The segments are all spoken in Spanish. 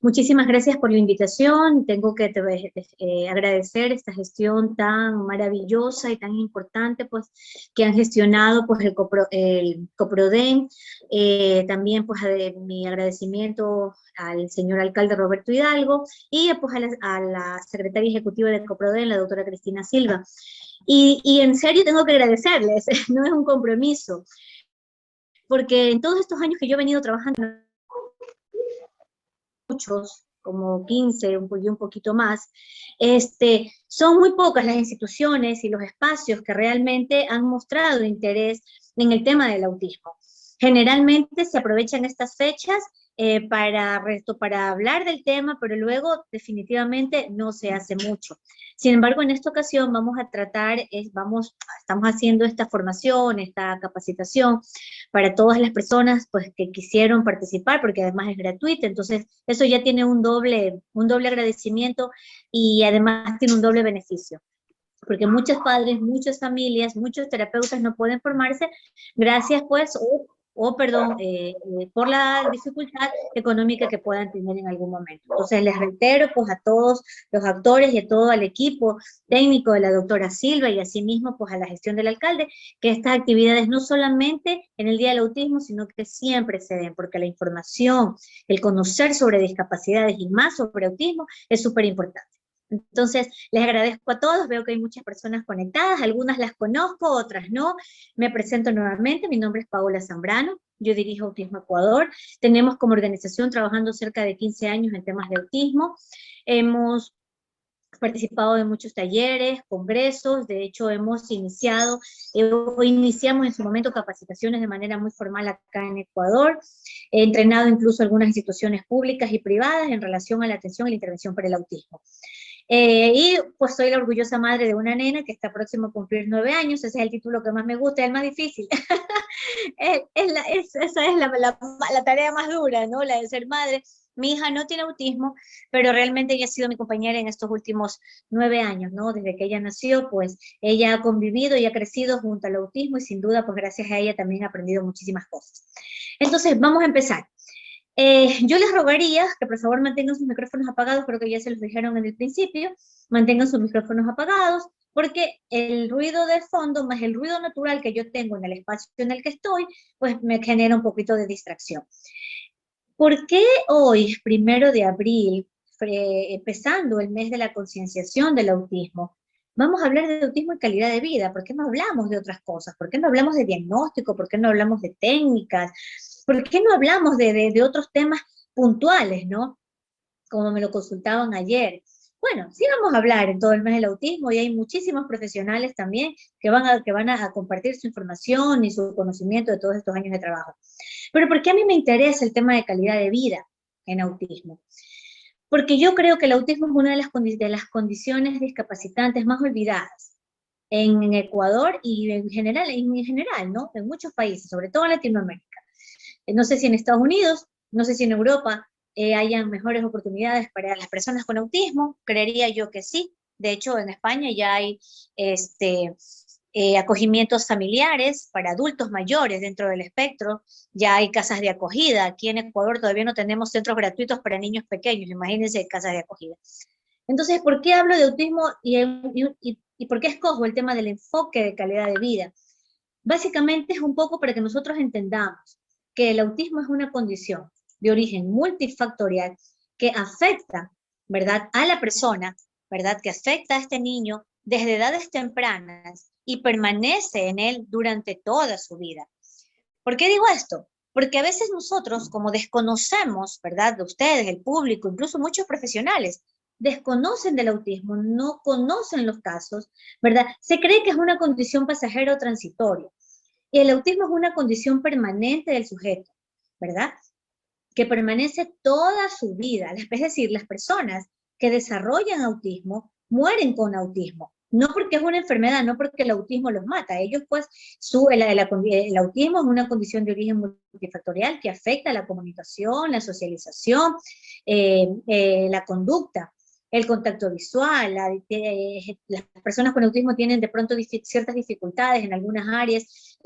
Muchísimas gracias por la invitación. Tengo que agradecer esta gestión tan maravillosa y tan importante, pues, que han gestionado, pues, el Coprodén. También, pues, mi agradecimiento al señor alcalde Roberto Hidalgo y, pues, a la secretaria ejecutiva del Coprodén, la doctora Cristina Silva. Y en serio tengo que agradecerles, no es un compromiso, porque en todos estos años que yo he venido trabajando, muchos, como 15 y un poquito más, son muy pocas las instituciones y los espacios que realmente han mostrado interés en el tema del autismo. Generalmente se aprovechan estas fechas para hablar del tema, pero luego definitivamente no se hace mucho. Sin embargo, en esta ocasión vamos a estamos haciendo esta formación, esta capacitación para todas las personas, pues, que quisieron participar, porque además es gratuita. Entonces eso ya tiene un doble agradecimiento y además tiene un doble beneficio, porque muchos padres, muchas familias, muchos terapeutas no pueden formarse gracias, pues, por la dificultad económica que puedan tener en algún momento. Entonces les reitero, pues, a todos los actores y a todo el equipo técnico de la doctora Silva y asimismo, pues, a la gestión del alcalde, que estas actividades no solamente en el Día del Autismo, sino que siempre se den, porque la información, el conocer sobre discapacidades y más sobre autismo es súper importante. Entonces, les agradezco a todos, veo que hay muchas personas conectadas, algunas las conozco, otras no. Me presento nuevamente, mi nombre es Paola Zambrano, yo dirijo Autismo Ecuador. Tenemos como organización trabajando cerca de 15 años en temas de autismo. Hemos participado en muchos talleres, congresos, de hecho iniciamos en su momento capacitaciones de manera muy formal acá en Ecuador, he entrenado incluso algunas instituciones públicas y privadas en relación a la atención y la intervención para el autismo. Y pues soy la orgullosa madre de una nena que está próximo a cumplir 9 años, ese es el título que más me gusta, es el más difícil. Esa es la tarea más dura, ¿no? La de ser madre. Mi hija no tiene autismo, pero realmente ella ha sido mi compañera en estos últimos 9 años, ¿no? Desde que ella nació, pues ella ha convivido y ha crecido junto al autismo y sin duda, pues gracias a ella también ha aprendido muchísimas cosas. Entonces, vamos a empezar. Yo les rogaría que por favor mantengan sus micrófonos apagados, creo que ya se los dijeron en el principio, mantengan sus micrófonos apagados, porque el ruido de fondo más el ruido natural que yo tengo en el espacio en el que estoy, pues me genera un poquito de distracción. ¿Por qué hoy, 1 de abril, empezando el mes de la concienciación del autismo, vamos a hablar de autismo y calidad de vida? ¿Por qué no hablamos de otras cosas? ¿Por qué no hablamos de diagnóstico? ¿Por qué no hablamos de técnicas? ¿Por qué no hablamos de otros temas puntuales, ¿no? Como me lo consultaban ayer. Bueno, sí vamos a hablar en todo el mes del autismo y hay muchísimos profesionales también que van a compartir su información y su conocimiento de todos estos años de trabajo. Pero ¿por qué a mí me interesa el tema de calidad de vida en autismo? Porque yo creo que el autismo es una de las condiciones discapacitantes más olvidadas en Ecuador y en general, ¿no? En muchos países, sobre todo en Latinoamérica. No sé si en Estados Unidos, no sé si en Europa hayan mejores oportunidades para las personas con autismo, creería yo que sí. De hecho, en España ya hay este, acogimientos familiares para adultos mayores dentro del espectro, ya hay casas de acogida. Aquí en Ecuador todavía no tenemos centros gratuitos para niños pequeños, imagínense casas de acogida. Entonces, ¿por qué hablo de autismo y por qué escojo el tema del enfoque de calidad de vida? Básicamente es un poco para que nosotros entendamos que el autismo es una condición de origen multifactorial que afecta, ¿verdad?, a la persona, ¿verdad?, que afecta a este niño desde edades tempranas y permanece en él durante toda su vida. ¿Por qué digo esto? Porque a veces nosotros, como desconocemos, ¿verdad?, de ustedes, el público, incluso muchos profesionales, desconocen del autismo, no conocen los casos, ¿verdad? Se cree que es una condición pasajera o transitoria. Y el autismo es una condición permanente del sujeto, ¿verdad? Que permanece toda su vida. Es decir, las personas que desarrollan autismo mueren con autismo. No porque es una enfermedad, no porque el autismo los mata. Ellos, pues, el autismo es una condición de origen multifactorial que afecta la comunicación, la socialización, la conducta. el contacto visual, las personas con autismo tienen de pronto ciertas dificultades en algunas áreas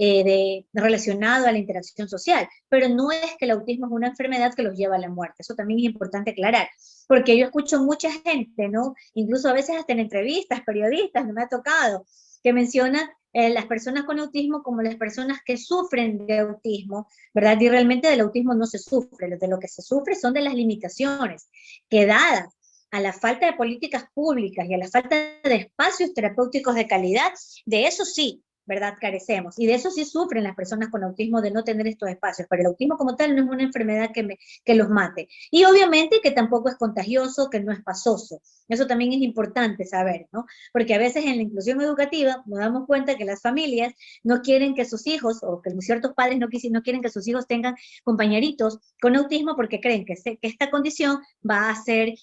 relacionado a la interacción social, pero no es que el autismo es una enfermedad que los lleva a la muerte, eso también es importante aclarar, porque yo escucho mucha gente, ¿no? Incluso a veces hasta en entrevistas, periodistas, no me ha tocado, que mencionan las personas con autismo como las personas que sufren de autismo, ¿verdad? Y realmente del autismo no se sufre, de lo que se sufre son de las limitaciones que dadas a la falta de políticas públicas y a la falta de espacios terapéuticos de calidad, de eso sí, ¿verdad? Carecemos. Y de eso sí sufren las personas con autismo, de no tener estos espacios. Pero el autismo como tal no es una enfermedad que los mate. Y obviamente que tampoco es contagioso, que no es pasoso. Eso también es importante saber, ¿no? Porque a veces en la inclusión educativa nos damos cuenta que las familias no quieren que sus hijos, o que ciertos padres no quieren que sus hijos tengan compañeritos con autismo porque creen que esta condición va a ser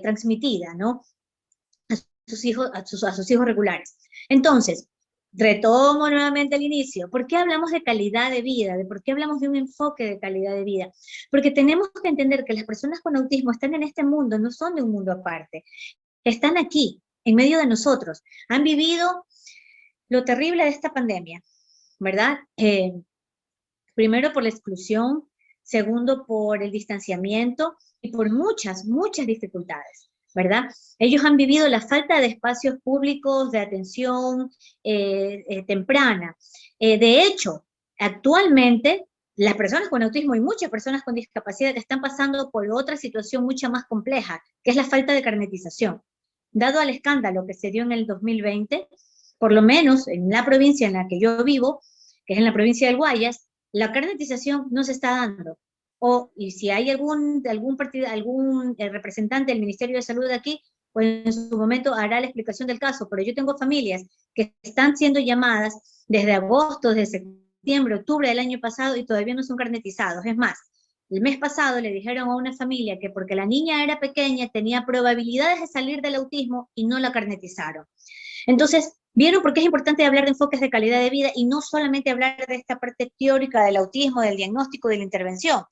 transmitida, ¿no? A sus hijos regulares. Entonces, retomo nuevamente el inicio. ¿Por qué hablamos de calidad de vida? ¿Por qué hablamos de un enfoque de calidad de vida? Porque tenemos que entender que las personas con autismo están en este mundo, no son de un mundo aparte. Están aquí, en medio de nosotros. Han vivido lo terrible de esta pandemia, ¿verdad? Primero por la exclusión, segundo por el distanciamiento y por muchas dificultades, ¿verdad? Ellos han vivido la falta de espacios públicos, de atención temprana. De hecho, actualmente, las personas con autismo y muchas personas con discapacidad están pasando por otra situación mucho más compleja, que es la falta de carnetización. Dado al escándalo que se dio en el 2020, por lo menos en la provincia en la que yo vivo, que es en la provincia del Guayas, la carnetización no se está dando. Y si hay algún representante del Ministerio de Salud de aquí, pues en su momento hará la explicación del caso, pero yo tengo familias que están siendo llamadas desde agosto, desde septiembre, octubre del año pasado y todavía no son carnetizados. Es más, el mes pasado le dijeron a una familia que porque la niña era pequeña tenía probabilidades de salir del autismo y no la carnetizaron. Entonces, ¿vieron por qué es importante hablar de enfoques de calidad de vida y no solamente hablar de esta parte teórica del autismo, del diagnóstico, de la intervención?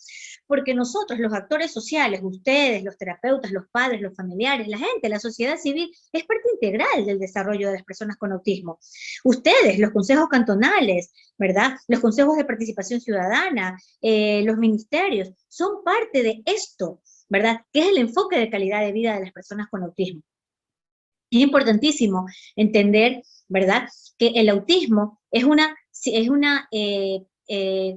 Porque nosotros, los actores sociales, ustedes, los terapeutas, los padres, los familiares, la gente, la sociedad civil, es parte integral del desarrollo de las personas con autismo. Ustedes, los consejos cantonales, ¿verdad? Los consejos de participación ciudadana, los ministerios, son parte de esto, ¿verdad? Que es el enfoque de calidad de vida de las personas con autismo. Es importantísimo entender, ¿verdad?, que el autismo es una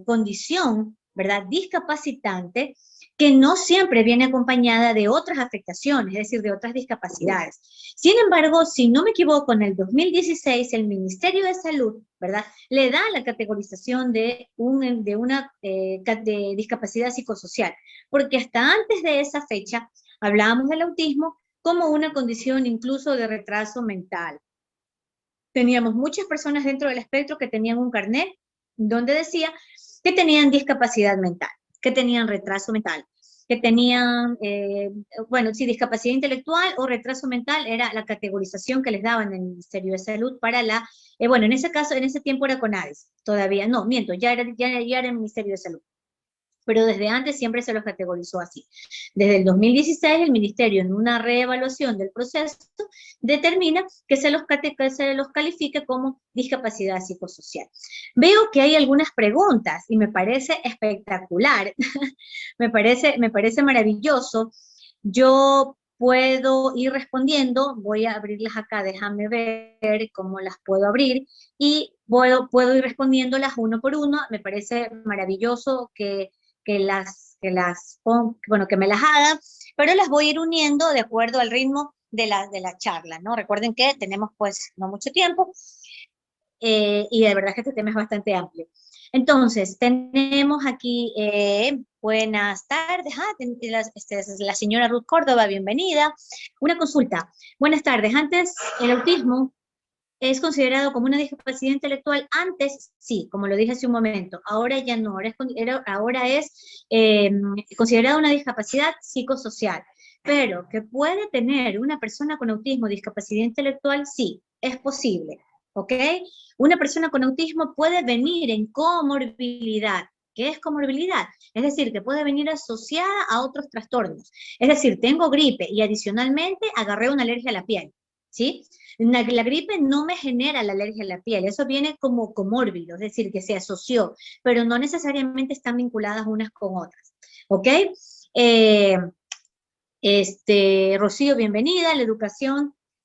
condición, ¿verdad?, discapacitante que no siempre viene acompañada de otras afectaciones, es decir, de otras discapacidades. Sin embargo, si no me equivoco, en el 2016 el Ministerio de Salud, ¿verdad?, le da la categorización de una discapacidad psicosocial, porque hasta antes de esa fecha hablábamos del autismo como una condición incluso de retraso mental. Teníamos muchas personas dentro del espectro que tenían un carnet donde decía que tenían discapacidad mental, que tenían retraso mental, que tenían, discapacidad intelectual o retraso mental era la categorización que les daban en el Ministerio de Salud para en ese caso, en ese tiempo era CONADIS, todavía, no, miento, ya era el Ministerio de Salud. Pero desde antes siempre se los categorizó así. Desde el 2016 el Ministerio, en una reevaluación del proceso, determina que se los califique como discapacidad psicosocial. Veo que hay algunas preguntas y me parece espectacular, me parece maravilloso. Yo puedo ir respondiendo, voy a abrirlas acá, déjame ver cómo las puedo abrir, y puedo ir respondiéndolas uno por uno. Me parece maravilloso que me las hagan, pero las voy a ir uniendo de acuerdo al ritmo de la charla, ¿no? Recuerden que tenemos pues no mucho tiempo y de verdad que este tema es bastante amplio. Entonces, tenemos aquí, buenas tardes, la señora Ruth Córdoba, bienvenida. Una consulta, buenas tardes, antes el autismo ¿es considerado como una discapacidad intelectual? Antes, sí, como lo dije hace un momento. Ahora ya no, ahora es considerada una discapacidad psicosocial. Pero que puede tener una persona con autismo discapacidad intelectual, sí, es posible, ¿ok? Una persona con autismo puede venir en comorbilidad. ¿Qué es comorbilidad? Es decir, que puede venir asociada a otros trastornos. Es decir, tengo gripe y adicionalmente agarré una alergia a la piel, ¿sí? La gripe no me genera la alergia a la piel, eso viene como comórbido, es decir, que se asoció, pero no necesariamente están vinculadas unas con otras, ¿ok? Eh, Rocío, bienvenida.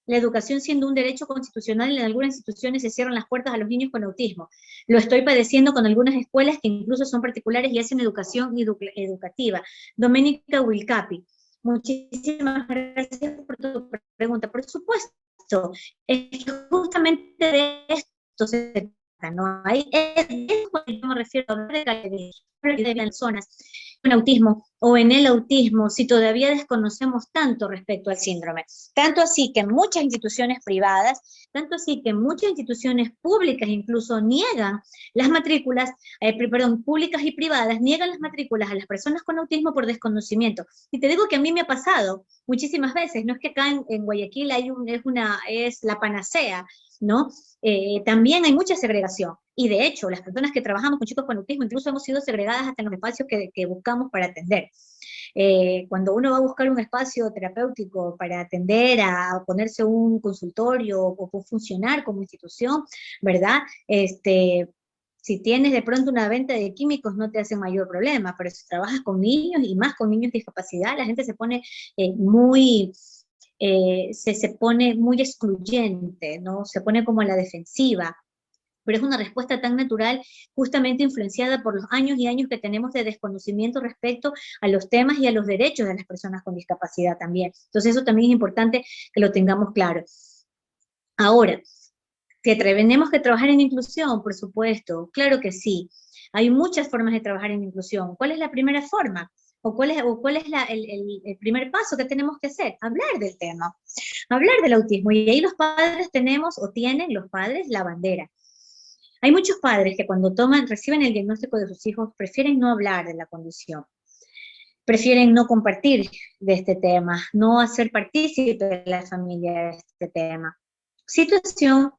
La educación siendo un derecho constitucional, en algunas instituciones se cierran las puertas a los niños con autismo. Lo estoy padeciendo con algunas escuelas que incluso son particulares y hacen educación educativa. Doménica Wilcapi, muchísimas gracias por tu pregunta. Por supuesto, es que justamente de esto se trata, ¿no? Es lo que yo me refiero a hablar de personas con autismo o en el autismo si todavía desconocemos tanto respecto al síndrome. Tanto así que muchas instituciones privadas, tanto así que muchas instituciones públicas incluso niegan las matrículas, públicas y privadas, niegan las matrículas a las personas con autismo por desconocimiento. Y te digo que a mí me ha pasado muchísimas veces, no es que acá en Guayaquil es la panacea, ¿no? También hay mucha segregación. Y de hecho, las personas que trabajamos con chicos con autismo incluso hemos sido segregadas hasta en los espacios que buscamos para atender. Cuando uno va a buscar un espacio terapéutico para atender, a ponerse un consultorio o funcionar como institución, ¿verdad? Si tienes de pronto una venta de químicos no te hace mayor problema, pero si trabajas con niños y más con niños de discapacidad, la gente se pone se pone muy excluyente, ¿no? Se pone como a la defensiva, pero es una respuesta tan natural, justamente influenciada por los años y años que tenemos de desconocimiento respecto a los temas y a los derechos de las personas con discapacidad también. Entonces eso también es importante que lo tengamos claro. Ahora, ¿que tenemos que trabajar en inclusión? Por supuesto, claro que sí. Hay muchas formas de trabajar en inclusión. ¿Cuál es la primera forma? ¿O cuál es el primer paso que tenemos que hacer? Hablar del tema, hablar del autismo. Y ahí los padres tenemos, o tienen los padres, la bandera. Hay muchos padres que cuando reciben el diagnóstico de sus hijos, prefieren no hablar de la condición, prefieren no compartir de este tema, no hacer partícipe de la familia de este tema. Situación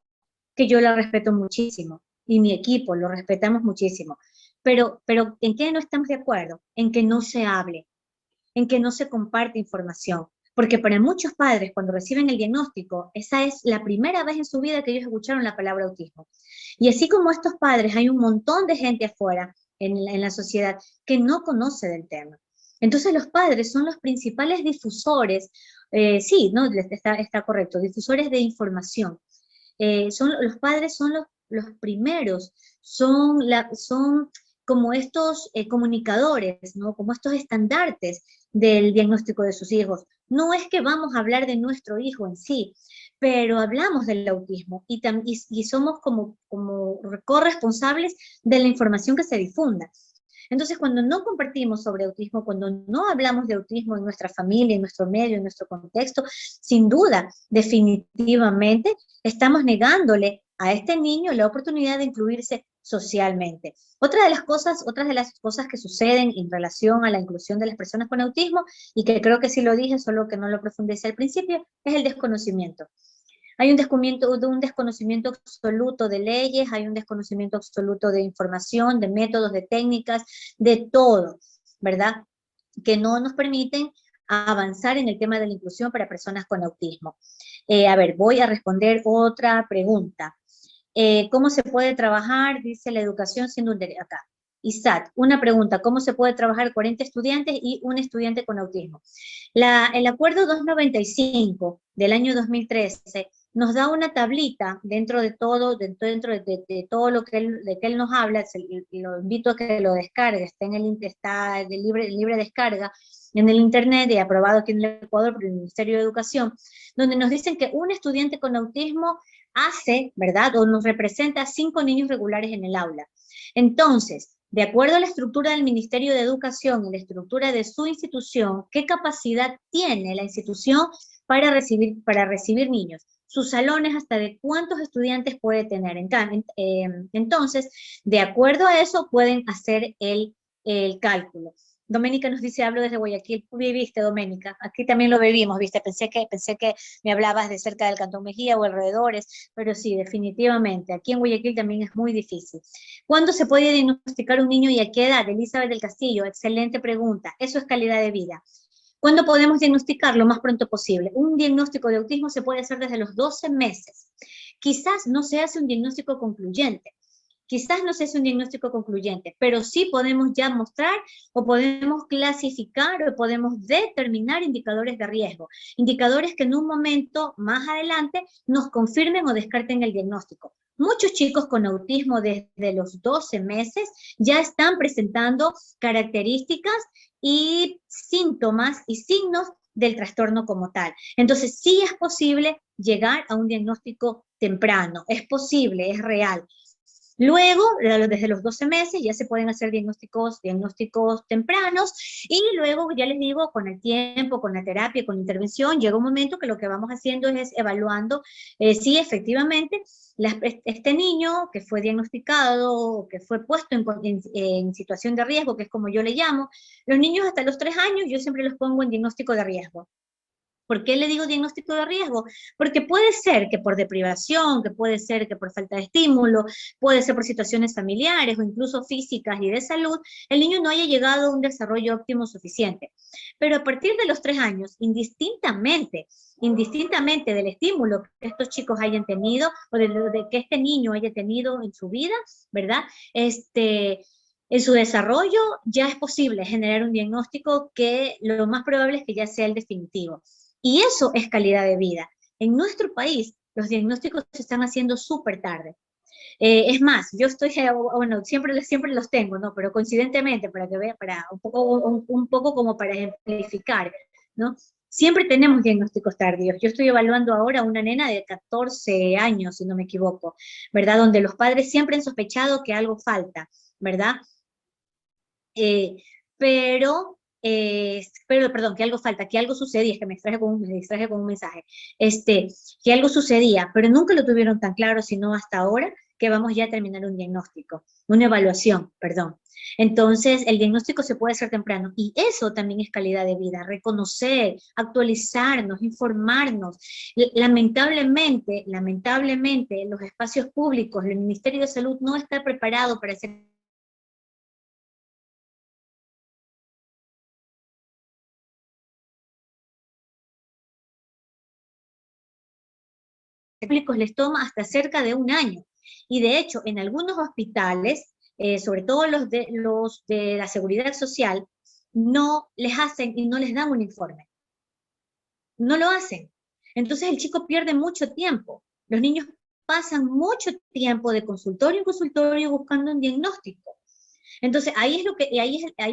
que yo la respeto muchísimo, y mi equipo lo respetamos muchísimo, pero ¿en qué no estamos de acuerdo? En que no se hable, en que no se comparte información, porque para muchos padres cuando reciben el diagnóstico, esa es la primera vez en su vida que ellos escucharon la palabra autismo. Y así como estos padres, hay un montón de gente afuera en la sociedad que no conoce del tema. Entonces los padres son los principales difusores, sí, ¿no? Está correcto, difusores de información. Los padres son los primeros, son como estos comunicadores, ¿no? Como estos estandartes del diagnóstico de sus hijos. No es que vamos a hablar de nuestro hijo en sí, pero hablamos del autismo y somos como corresponsables de la información que se difunda. Entonces, cuando no compartimos sobre autismo, cuando no hablamos de autismo en nuestra familia, en nuestro medio, en nuestro contexto, sin duda, definitivamente, estamos negándole a este niño la oportunidad de incluirse socialmente. Otras de las cosas que suceden en relación a la inclusión de las personas con autismo, y que creo que sí lo dije, solo que no lo profundicé al principio, es el desconocimiento. Hay un desconocimiento absoluto de leyes, hay un desconocimiento absoluto de información, de métodos, de técnicas, de todo, ¿verdad? Que no nos permiten avanzar en el tema de la inclusión para personas con autismo. A ver, voy a responder otra pregunta. ¿Cómo se puede trabajar? Dice la educación siendo un derecho acá. ISAT, una pregunta, ¿cómo se puede trabajar 40 estudiantes y un estudiante con autismo? El acuerdo 295 del año 2013 nos da una tablita dentro de todo, de todo lo que él nos habla. Lo invito a que lo descargue, está de libre descarga en el internet y aprobado aquí en el Ecuador por el Ministerio de Educación, donde nos dicen que un estudiante con autismo hace, ¿verdad? O nos representa a 5 niños regulares en el aula. Entonces, de acuerdo a la estructura del Ministerio de Educación y la estructura de su institución, ¿qué capacidad tiene la institución para recibir niños? Sus salones, hasta de cuántos estudiantes puede tener. Entonces, de acuerdo a eso, pueden hacer el cálculo. Doménica nos dice, hablo desde Guayaquil. ¿Tú viviste, Doménica? Aquí también lo vivimos, ¿viste? Pensé que me hablabas de cerca del Cantón Mejía o alrededores, pero sí, definitivamente. Aquí en Guayaquil también es muy difícil. ¿Cuándo se puede diagnosticar un niño y a qué edad? Elizabeth del Castillo, excelente pregunta. Eso es calidad de vida. ¿Cuándo podemos diagnosticar? Lo más pronto posible. Un diagnóstico de autismo se puede hacer desde los 12 meses. Quizás no se hace un diagnóstico concluyente. Quizás no se hace un diagnóstico concluyente, pero sí podemos ya mostrar o podemos clasificar o podemos determinar indicadores de riesgo. Indicadores que en un momento más adelante nos confirmen o descarten el diagnóstico. Muchos chicos con autismo desde los 12 meses ya están presentando características y síntomas y signos del trastorno como tal. Entonces, sí es posible llegar a un diagnóstico temprano, es posible, es real. Luego, desde los 12 meses, ya se pueden hacer diagnósticos tempranos, y luego, ya les digo, con el tiempo, con la terapia, con la intervención, llega un momento que lo que vamos haciendo es evaluando si efectivamente este niño que fue diagnosticado, que fue puesto en situación de riesgo, que es como yo le llamo, los niños hasta los 3 años, yo siempre los pongo en diagnóstico de riesgo. ¿Por qué le digo diagnóstico de riesgo? Porque puede ser que por deprivación, que puede ser que por falta de estímulo, puede ser por situaciones familiares o incluso físicas y de salud, el niño no haya llegado a un desarrollo óptimo suficiente. Pero a partir de los 3 años, indistintamente del estímulo que estos chicos hayan tenido o de que este niño haya tenido en su vida, ¿verdad? En su desarrollo ya es posible generar un diagnóstico que lo más probable es que ya sea el definitivo. Y eso es calidad de vida. En nuestro país, los diagnósticos se están haciendo súper tarde. Es más, yo estoy, bueno, siempre los tengo, ¿no? Pero coincidentemente, para que vea, para un poco como para ejemplificar, ¿no? Siempre tenemos diagnósticos tardíos. Yo estoy evaluando ahora a una nena de 14 años, si no me equivoco, ¿verdad? Donde los padres siempre han sospechado que algo falta, ¿verdad? Eh, perdón, que algo falta, que algo sucedía, es que me distraje con un mensaje, que algo sucedía, pero nunca lo tuvieron tan claro, sino hasta ahora que vamos ya a terminar un diagnóstico, una evaluación, perdón. Entonces, el diagnóstico se puede hacer temprano, y eso también es calidad de vida, reconocer, actualizarnos, informarnos. Lamentablemente, los espacios públicos, el Ministerio de Salud no está preparado para hacer públicos les toma hasta cerca de un año. Y de hecho, en algunos hospitales, sobre todo los de la seguridad social, no les hacen y no les dan un informe. No lo hacen. Entonces el chico pierde mucho tiempo. Los niños pasan mucho tiempo de consultorio en consultorio buscando un diagnóstico. Entonces, ahí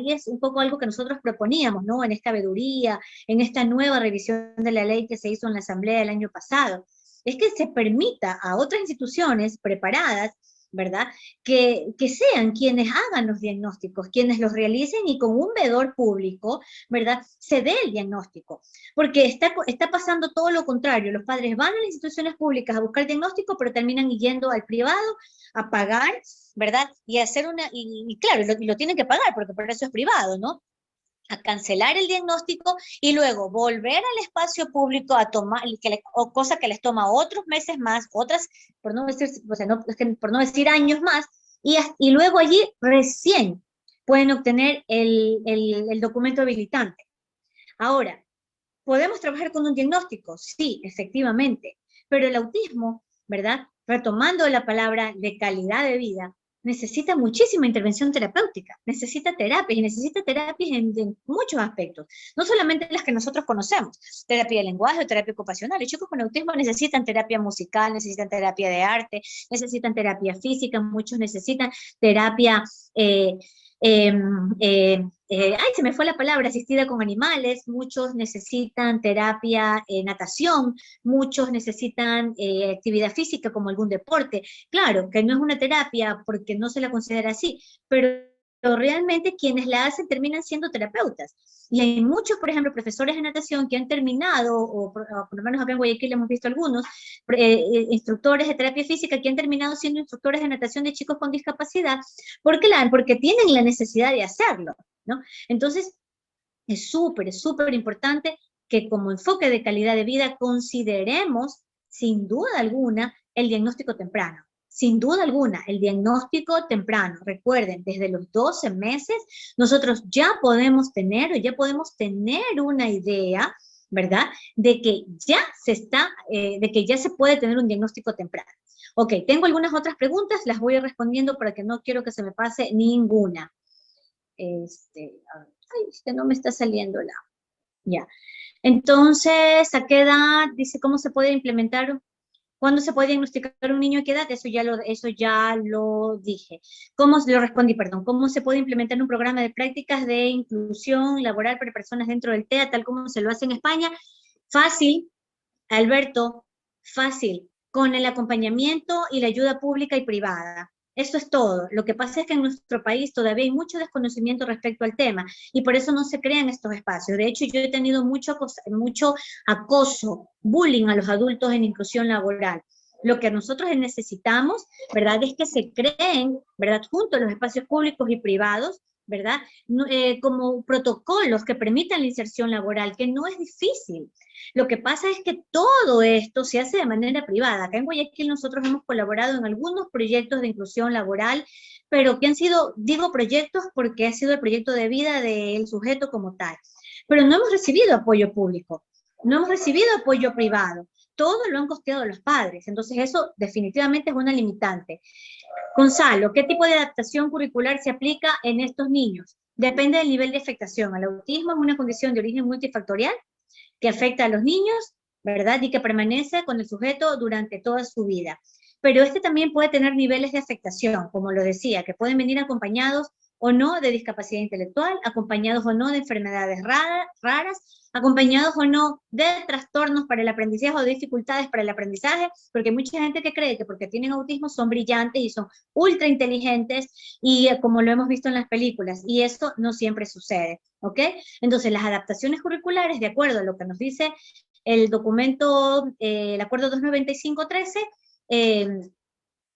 es un poco algo que nosotros proponíamos, ¿no? En esta veeduría, en esta nueva revisión de la ley que se hizo en la Asamblea el año pasado, es que se permita a otras instituciones preparadas, ¿verdad? Que sean quienes hagan los diagnósticos, quienes los realicen, y con un veedor público, ¿verdad? Se dé el diagnóstico. Porque está pasando todo lo contrario. Los padres van a las instituciones públicas a buscar diagnóstico, pero terminan yendo al privado a pagar, ¿verdad? Y hacer y claro, lo tienen que pagar porque por eso es privado, ¿no? A cancelar el diagnóstico y luego volver al espacio público a tomar, cosa que les toma otros meses más, otras, por no decir, o sea, por no decir años más, y luego allí recién pueden obtener el documento habilitante. Ahora, ¿podemos trabajar con un diagnóstico? Sí, efectivamente, pero el autismo, ¿verdad? Retomando la palabra de calidad de vida, necesita muchísima intervención terapéutica, necesita terapias, y necesita terapias en muchos aspectos, no solamente las que nosotros conocemos, terapia de lenguaje o terapia ocupacional. Los chicos con autismo necesitan terapia musical, necesitan terapia de arte, necesitan terapia física, muchos necesitan terapia eh, ay, se me fue la palabra, asistida con animales, muchos necesitan terapia, natación, muchos necesitan actividad física como algún deporte. Claro, que no es una terapia porque no se la considera así, pero realmente quienes la hacen terminan siendo terapeutas. Y hay muchos, por ejemplo, profesores de natación que han terminado, o por lo menos acá en Guayaquil hemos visto algunos, instructores de terapia física que han terminado siendo instructores de natación de chicos con discapacidad. ¿Por qué? Porque tienen la necesidad de hacerlo. ¿no? Entonces, es súper importante que como enfoque de calidad de vida consideremos, sin duda alguna, el diagnóstico temprano. Sin duda alguna, el diagnóstico temprano. Recuerden, desde los 12 meses, nosotros ya podemos tener una idea, ¿verdad? De que ya se puede tener un diagnóstico temprano. Ok, tengo algunas otras preguntas, las voy a ir respondiendo porque no quiero que se me pase ninguna. No me está saliendo la... Ya. Entonces, ¿a qué edad? Dice, ¿cómo se puede implementar? ¿Cuándo se puede diagnosticar un niño a qué edad? Eso ya lo dije. Lo respondí, perdón. ¿Cómo se puede implementar un programa de prácticas de inclusión laboral para personas dentro del TEA, tal como se lo hace en España? Fácil, Alberto, fácil, con el acompañamiento y la ayuda pública y privada. Eso es todo. Lo que pasa es que en nuestro país todavía hay mucho desconocimiento respecto al tema y por eso no se crean estos espacios. De hecho, yo he tenido mucho acoso, bullying a los adultos en inclusión laboral. Lo que nosotros necesitamos, ¿verdad?, es que se creen, ¿verdad?, junto a los espacios públicos y privados, ¿verdad?, como protocolos que permitan la inserción laboral, que no es difícil. Lo que pasa es que todo esto se hace de manera privada. Acá en Guayaquil nosotros hemos colaborado en algunos proyectos de inclusión laboral, pero que han sido, digo proyectos porque ha sido el proyecto de vida del sujeto como tal. Pero no hemos recibido apoyo público, no hemos recibido apoyo privado. Todo lo han costeado los padres. Entonces eso definitivamente es una limitante. Gonzalo, ¿qué tipo de adaptación curricular se aplica en estos niños? Depende del nivel de afectación. El autismo es una condición de origen multifactorial que afecta a los niños, ¿verdad? Y que permanece con el sujeto durante toda su vida. Pero este también puede tener niveles de afectación, como lo decía, que pueden venir acompañados o no de discapacidad intelectual, acompañados o no de enfermedades raras, acompañados o no de trastornos para el aprendizaje o de dificultades para el aprendizaje, porque hay mucha gente que cree que porque tienen autismo son brillantes y son ultra inteligentes, y como lo hemos visto en las películas, y esto no siempre sucede, ¿ok? Entonces, las adaptaciones curriculares, de acuerdo a lo que nos dice el documento, el acuerdo 295-13,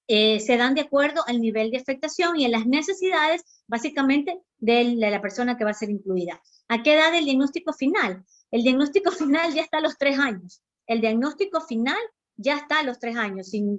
se dan de acuerdo al nivel de afectación y a las necesidades, básicamente, de la persona que va a ser incluida. ¿A qué edad el diagnóstico final? El diagnóstico final ya está a los 3 años. El diagnóstico final ya está a los 3 años, sin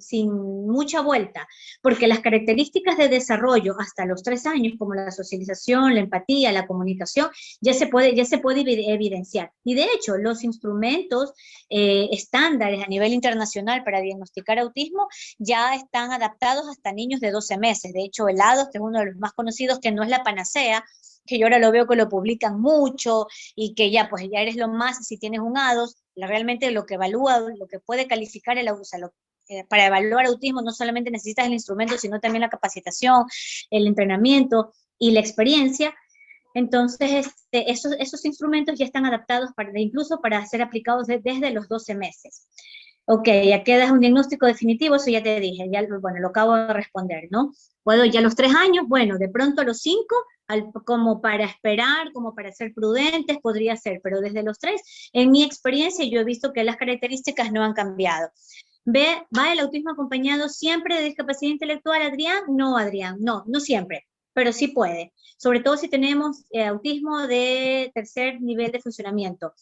mucha vuelta, porque las características de desarrollo hasta los 3 años, como la socialización, la empatía, la comunicación, ya se puede evidenciar. Y de hecho, los instrumentos estándares a nivel internacional para diagnosticar autismo ya están adaptados hasta niños de 12 meses. De hecho, el ADOS, que es uno de los más conocidos, que no es la panacea, que yo ahora lo veo que lo publican mucho y que ya, pues ya eres lo más si tienes un ADOS, realmente lo que evalúa, lo que puede calificar para evaluar autismo no solamente necesitas el instrumento, sino también la capacitación, el entrenamiento y la experiencia. Entonces, esos instrumentos ya están adaptados incluso para ser aplicados desde los 12 meses. Ok, ya queda un diagnóstico definitivo, eso ya te dije, bueno, lo acabo de responder, ¿no? Puedo ya a los 3 años, bueno, de pronto a los 5, como para esperar, como para ser prudentes, podría ser, pero desde los 3, en mi experiencia, yo he visto que las características no han cambiado. ¿Va el autismo acompañado siempre de discapacidad intelectual, Adrián? No, Adrián, no siempre, pero sí puede, sobre todo si tenemos autismo de tercer nivel de funcionamiento.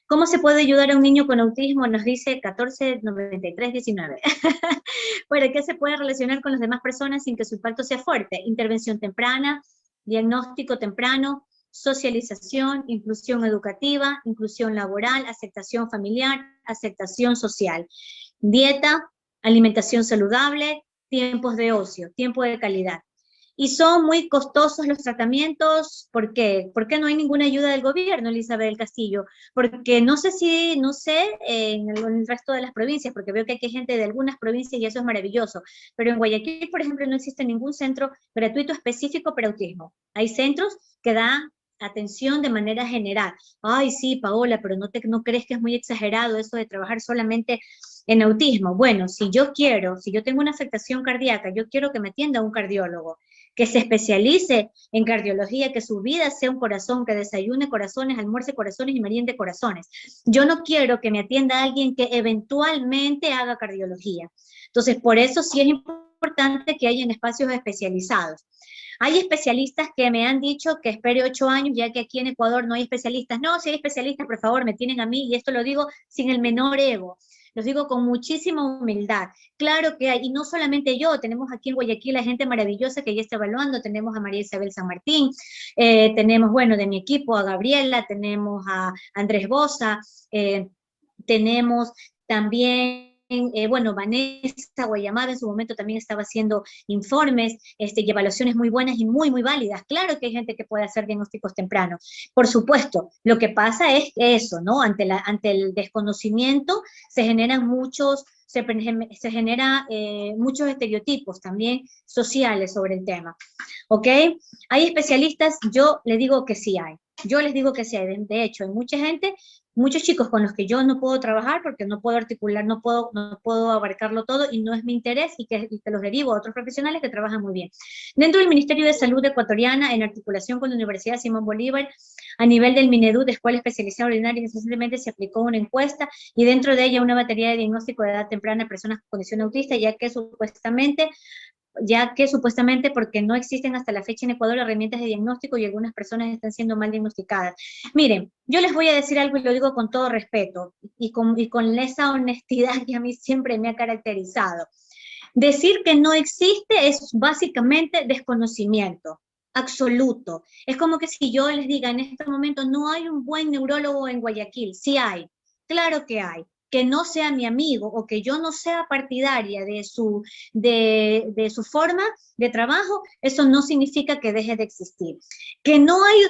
¿Cómo se puede ayudar a un niño con autismo? Nos dice 149319. ¿Para qué se puede relacionar con las demás personas sin que su impacto sea fuerte? Intervención temprana, diagnóstico temprano, socialización, inclusión educativa, inclusión laboral, aceptación familiar, aceptación social, dieta, alimentación saludable, tiempos de ocio, tiempo de calidad. Y son muy costosos los tratamientos. ¿Por qué? ¿Por qué no hay ninguna ayuda del gobierno, Elizabeth del Castillo? Porque no sé en el resto de las provincias, porque veo que hay gente de algunas provincias y eso es maravilloso, pero en Guayaquil, por ejemplo, no existe ningún centro gratuito específico para autismo. Hay centros que dan atención de manera general. Ay, sí, Paola, pero ¿no crees que es muy exagerado eso de trabajar solamente en autismo? Bueno, si yo tengo una afectación cardíaca, yo quiero que me atienda un cardiólogo, que se especialice en cardiología, que su vida sea un corazón, que desayune corazones, almuerce corazones y meriende corazones. Yo no quiero que me atienda alguien que eventualmente haga cardiología. Entonces, por eso sí es importante que hayan espacios especializados. Hay especialistas que me han dicho que espere 8 años, ya que aquí en Ecuador no hay especialistas. No, si hay especialistas, por favor, me tienen a mí, y esto lo digo sin el menor ego. Los digo con muchísima humildad. Claro que hay, y no solamente yo, tenemos aquí en Guayaquil a gente maravillosa que ya está evaluando, tenemos a María Isabel San Martín, tenemos, bueno, de mi equipo a Gabriela, tenemos a Andrés Boza, tenemos también, bueno, Vanessa Guayamada en su momento también estaba haciendo informes y evaluaciones muy buenas y muy, muy válidas. Claro que hay gente que puede hacer diagnósticos tempranos, por supuesto. Lo que pasa es eso, ¿no? Ante el desconocimiento se generan se genera muchos estereotipos también sociales sobre el tema, ¿ok? Hay especialistas, yo les digo que sí hay. Yo les digo que sí hay. De hecho, hay mucha gente, muchos chicos con los que yo no puedo trabajar porque no puedo articular, no puedo abarcarlo todo y no es mi interés y que los derivo a otros profesionales que trabajan muy bien. Dentro del Ministerio de Salud ecuatoriana, en articulación con la Universidad Simón Bolívar, a nivel del Minedu, de Escuela Especializada Ordinaria, recientemente se aplicó una encuesta y dentro de ella una batería de diagnóstico de edad temprana a personas con condición autista, ya que supuestamente porque no existen hasta la fecha en Ecuador herramientas de diagnóstico y algunas personas están siendo mal diagnosticadas. Miren, yo les voy a decir algo y lo digo con todo respeto y con esa honestidad que a mí siempre me ha caracterizado. Decir que no existe es básicamente desconocimiento absoluto. Es como que si yo les diga en este momento no hay un buen neurólogo en Guayaquil, sí hay, claro que hay. Que no sea mi amigo o que yo no sea partidaria de su forma de trabajo, eso no significa que deje de existir. Que no hay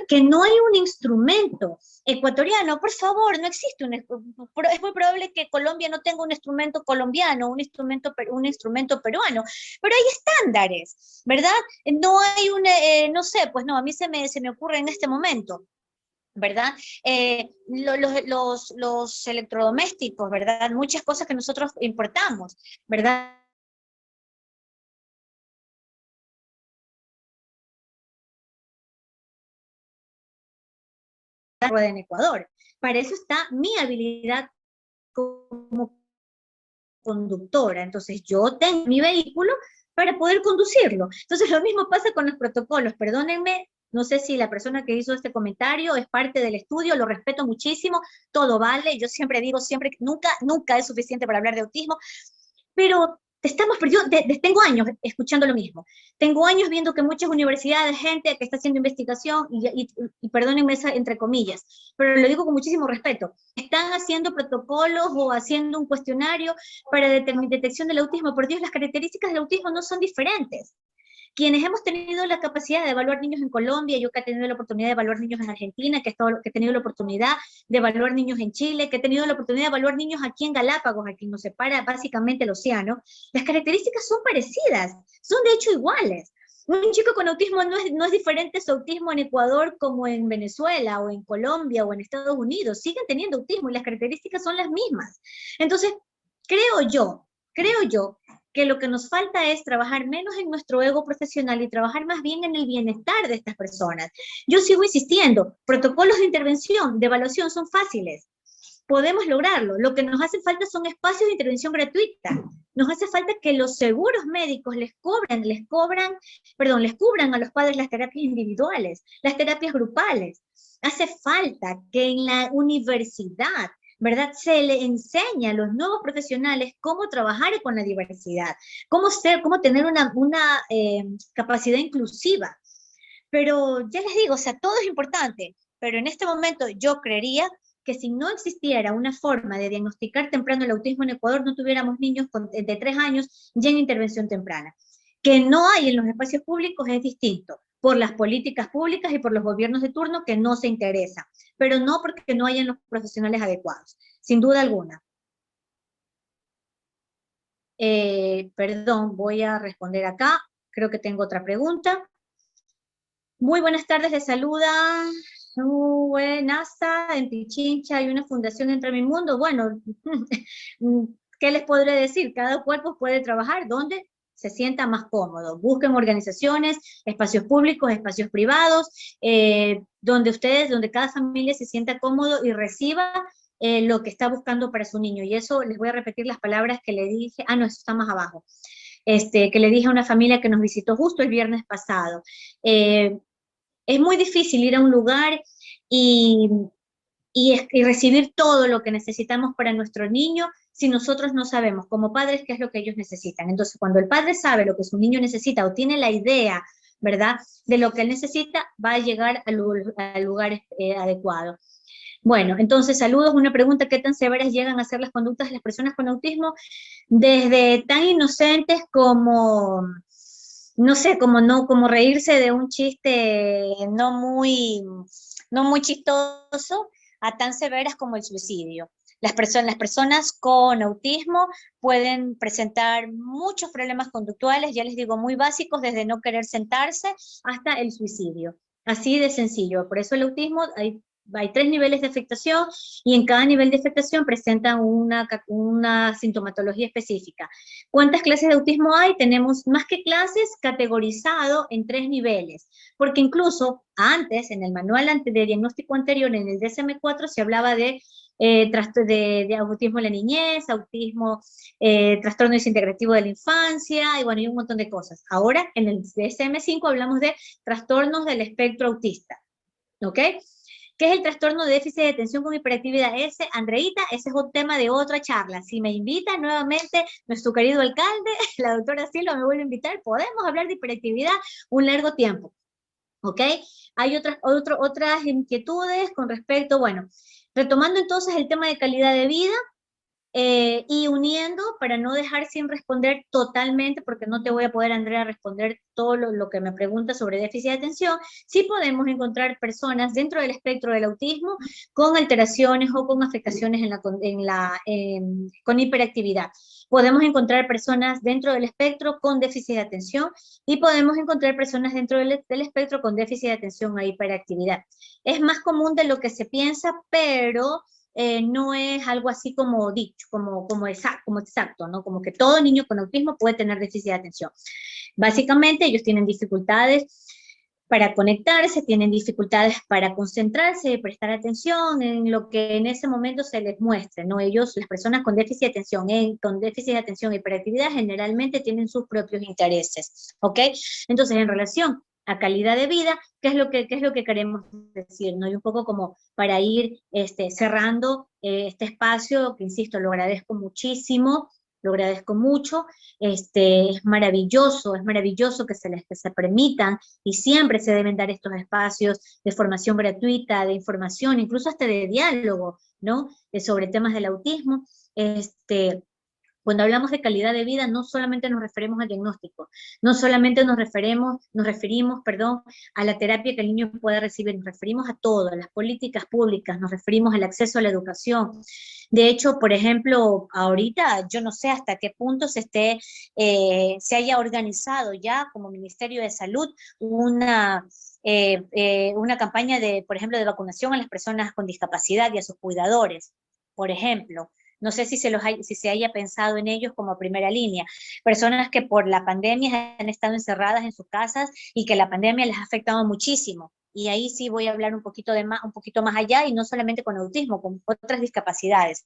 un instrumento ecuatoriano, por favor, no existe es muy probable que Colombia no tenga un instrumento colombiano, un instrumento peruano, pero hay estándares, ¿verdad? No hay no sé, pues no, a mí se me ocurre en este momento, ¿verdad? Los electrodomésticos, ¿verdad? Muchas cosas que nosotros importamos, ¿verdad? En Ecuador. Para eso está mi habilidad como conductora. Entonces, yo tengo mi vehículo para poder conducirlo. Entonces, lo mismo pasa con los protocolos. Perdónenme, no sé si la persona que hizo este comentario es parte del estudio, lo respeto muchísimo, todo vale. Yo siempre digo, siempre, nunca es suficiente para hablar de autismo, pero estamos perdiendo, tengo años escuchando lo mismo, tengo años viendo que muchas universidades, gente que está haciendo investigación, y perdónenme esa entre comillas, pero lo digo con muchísimo respeto, están haciendo protocolos o haciendo un cuestionario para detección del autismo. Por Dios, las características del autismo no son diferentes. Quienes hemos tenido la capacidad de evaluar niños en Colombia, yo que he tenido la oportunidad de evaluar niños en Argentina, que he tenido la oportunidad de evaluar niños en Chile, que he tenido la oportunidad de evaluar niños aquí en Galápagos, aquí nos separa básicamente el océano, las características son parecidas, son de hecho iguales. Un chico con autismo no es diferente su autismo en Ecuador como en Venezuela o en Colombia o en Estados Unidos, siguen teniendo autismo y las características son las mismas. Entonces, creo yo que lo que nos falta es trabajar menos en nuestro ego profesional y trabajar más bien en el bienestar de estas personas. Yo sigo insistiendo, protocolos de intervención, de evaluación son fáciles, podemos lograrlo. Lo que nos hace falta son espacios de intervención gratuita. Nos hace falta que los seguros médicos les cubran a los padres las terapias individuales, las terapias grupales. Hace falta que en la universidad, ¿verdad? Se le enseña a los nuevos profesionales cómo trabajar con la diversidad, cómo tener una capacidad inclusiva. Pero ya les digo, o sea, todo es importante, pero en este momento yo creería que si no existiera una forma de diagnosticar temprano el autismo en Ecuador, no tuviéramos niños de 3 años ya en intervención temprana. Que no hay en los espacios públicos es distinto, por las políticas públicas y por los gobiernos de turno que no se interesan, pero no porque no hayan los profesionales adecuados, sin duda alguna. Perdón, voy a responder acá, creo que tengo otra pregunta. Muy buenas tardes, les saluda Buenasa, en Pichincha hay una fundación Entra mi Mundo. Bueno, ¿qué les podré decir? Cada cuerpo puede trabajar donde se sienta más cómodo. Busquen organizaciones, espacios públicos, espacios privados, donde cada familia se sienta cómodo y reciba lo que está buscando para su niño. Y eso les voy a repetir las palabras que le dije. Ah, no, eso está más abajo. que le dije a una familia que nos visitó justo el viernes pasado. Es muy difícil ir a un lugar y, y recibir todo lo que necesitamos para nuestro niño si nosotros no sabemos como padres qué es lo que ellos necesitan. Entonces, cuando el padre sabe lo que su niño necesita o tiene la idea, ¿verdad?, de lo que él necesita, va a llegar al lugar adecuado. Bueno, entonces, saludos. Una pregunta: ¿qué tan severas llegan a ser las conductas de las personas con autismo? Desde tan inocentes como, no sé, como reírse de un chiste no muy chistoso, a tan severas como el suicidio. Las personas con autismo pueden presentar muchos problemas conductuales, ya les digo, muy básicos, desde no querer sentarse hasta el suicidio. Así de sencillo. Por eso el autismo, hay 3 niveles de afectación y en cada nivel de afectación presentan una sintomatología específica. ¿Cuántas clases de autismo hay? Tenemos más que clases, categorizado en 3 niveles, porque incluso antes, en el manual de diagnóstico anterior, en el DSM-4, se hablaba de autismo en la niñez, autismo, trastorno desintegrativo de la infancia, y bueno, y un montón de cosas. Ahora, en el DSM-5 hablamos de trastornos del espectro autista, ¿ok? ¿Qué es el trastorno de déficit de atención con hiperactividad? Andreita, ese es un tema de otra charla. Si me invita nuevamente nuestro querido alcalde, la doctora Silva me vuelve a invitar, podemos hablar de hiperactividad un largo tiempo, ¿ok? Hay otras inquietudes con respecto, bueno, retomando entonces el tema de calidad de vida, y uniendo para no dejar sin responder totalmente, porque no te voy a poder, Andrea, responder todo lo que me preguntas sobre déficit de atención. Sí podemos encontrar personas dentro del espectro del autismo con alteraciones o con afectaciones con hiperactividad. Podemos encontrar personas dentro del espectro con déficit de atención y podemos encontrar personas dentro del espectro con déficit de atención a hiperactividad. Es más común de lo que se piensa, pero no es algo así como dicho, como exacto, ¿no? Como que todo niño con autismo puede tener déficit de atención. Básicamente ellos tienen dificultades para conectarse, tienen dificultades para concentrarse, prestar atención en lo que en ese momento se les muestre, ¿no? Ellos, las personas con déficit de atención, con déficit de atención e hiperactividad, generalmente tienen sus propios intereses, ¿ok? Entonces, en relación a calidad de vida, ¿qué es lo que queremos decir, ¿no? Y un poco como para ir cerrando este espacio, que insisto, lo agradezco muchísimo, lo agradezco mucho, es maravilloso que se permitan, y siempre se deben dar estos espacios de formación gratuita, de información, incluso hasta de diálogo, ¿no? Sobre temas del autismo. Cuando hablamos de calidad de vida, no solamente nos referimos al diagnóstico, no solamente nos referimos, perdón, a la terapia que el niño pueda recibir, nos referimos a todo, a las políticas públicas, nos referimos al acceso a la educación. De hecho, por ejemplo, ahorita yo no sé hasta qué punto se haya organizado ya como Ministerio de Salud una campaña por ejemplo, de vacunación a las personas con discapacidad y a sus cuidadores, por ejemplo. No sé si se haya pensado en ellos como primera línea. Personas que por la pandemia han estado encerradas en sus casas y que la pandemia les ha afectado muchísimo. Y ahí sí voy a hablar un poquito más allá, y no solamente con autismo, con otras discapacidades,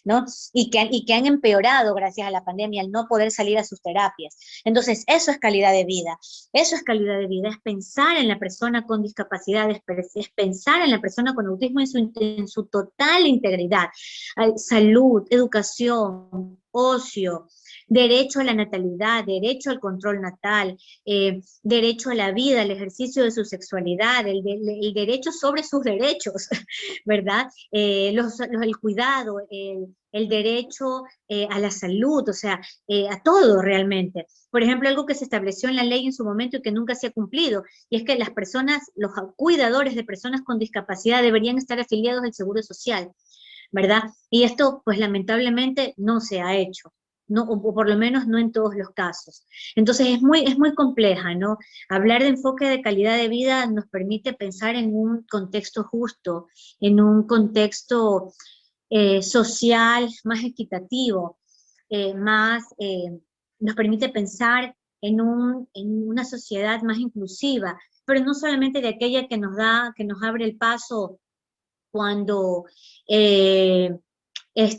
¿no? Y que han empeorado gracias a la pandemia al no poder salir a sus terapias. Entonces, eso es calidad de vida. Eso es calidad de vida, es pensar en la persona con discapacidades, es pensar en la persona con autismo en su total integridad. Salud, educación, ocio, derecho a la natalidad, derecho al control natal, derecho a la vida, al ejercicio de su sexualidad, el derecho sobre sus derechos, ¿verdad? El cuidado, el derecho a la salud, o sea, a todo realmente. Por ejemplo, algo que se estableció en la ley en su momento y que nunca se ha cumplido, y es que los cuidadores de personas con discapacidad deberían estar afiliados al Seguro Social, ¿verdad? Y esto, pues lamentablemente, no se ha hecho, ¿no? O por lo menos no en todos los casos. Entonces es muy compleja, ¿no? Hablar de enfoque de calidad de vida nos permite pensar en un contexto justo, en un contexto social más equitativo, nos permite pensar en una sociedad más inclusiva, pero no solamente de aquella que nos abre el paso cuando eh,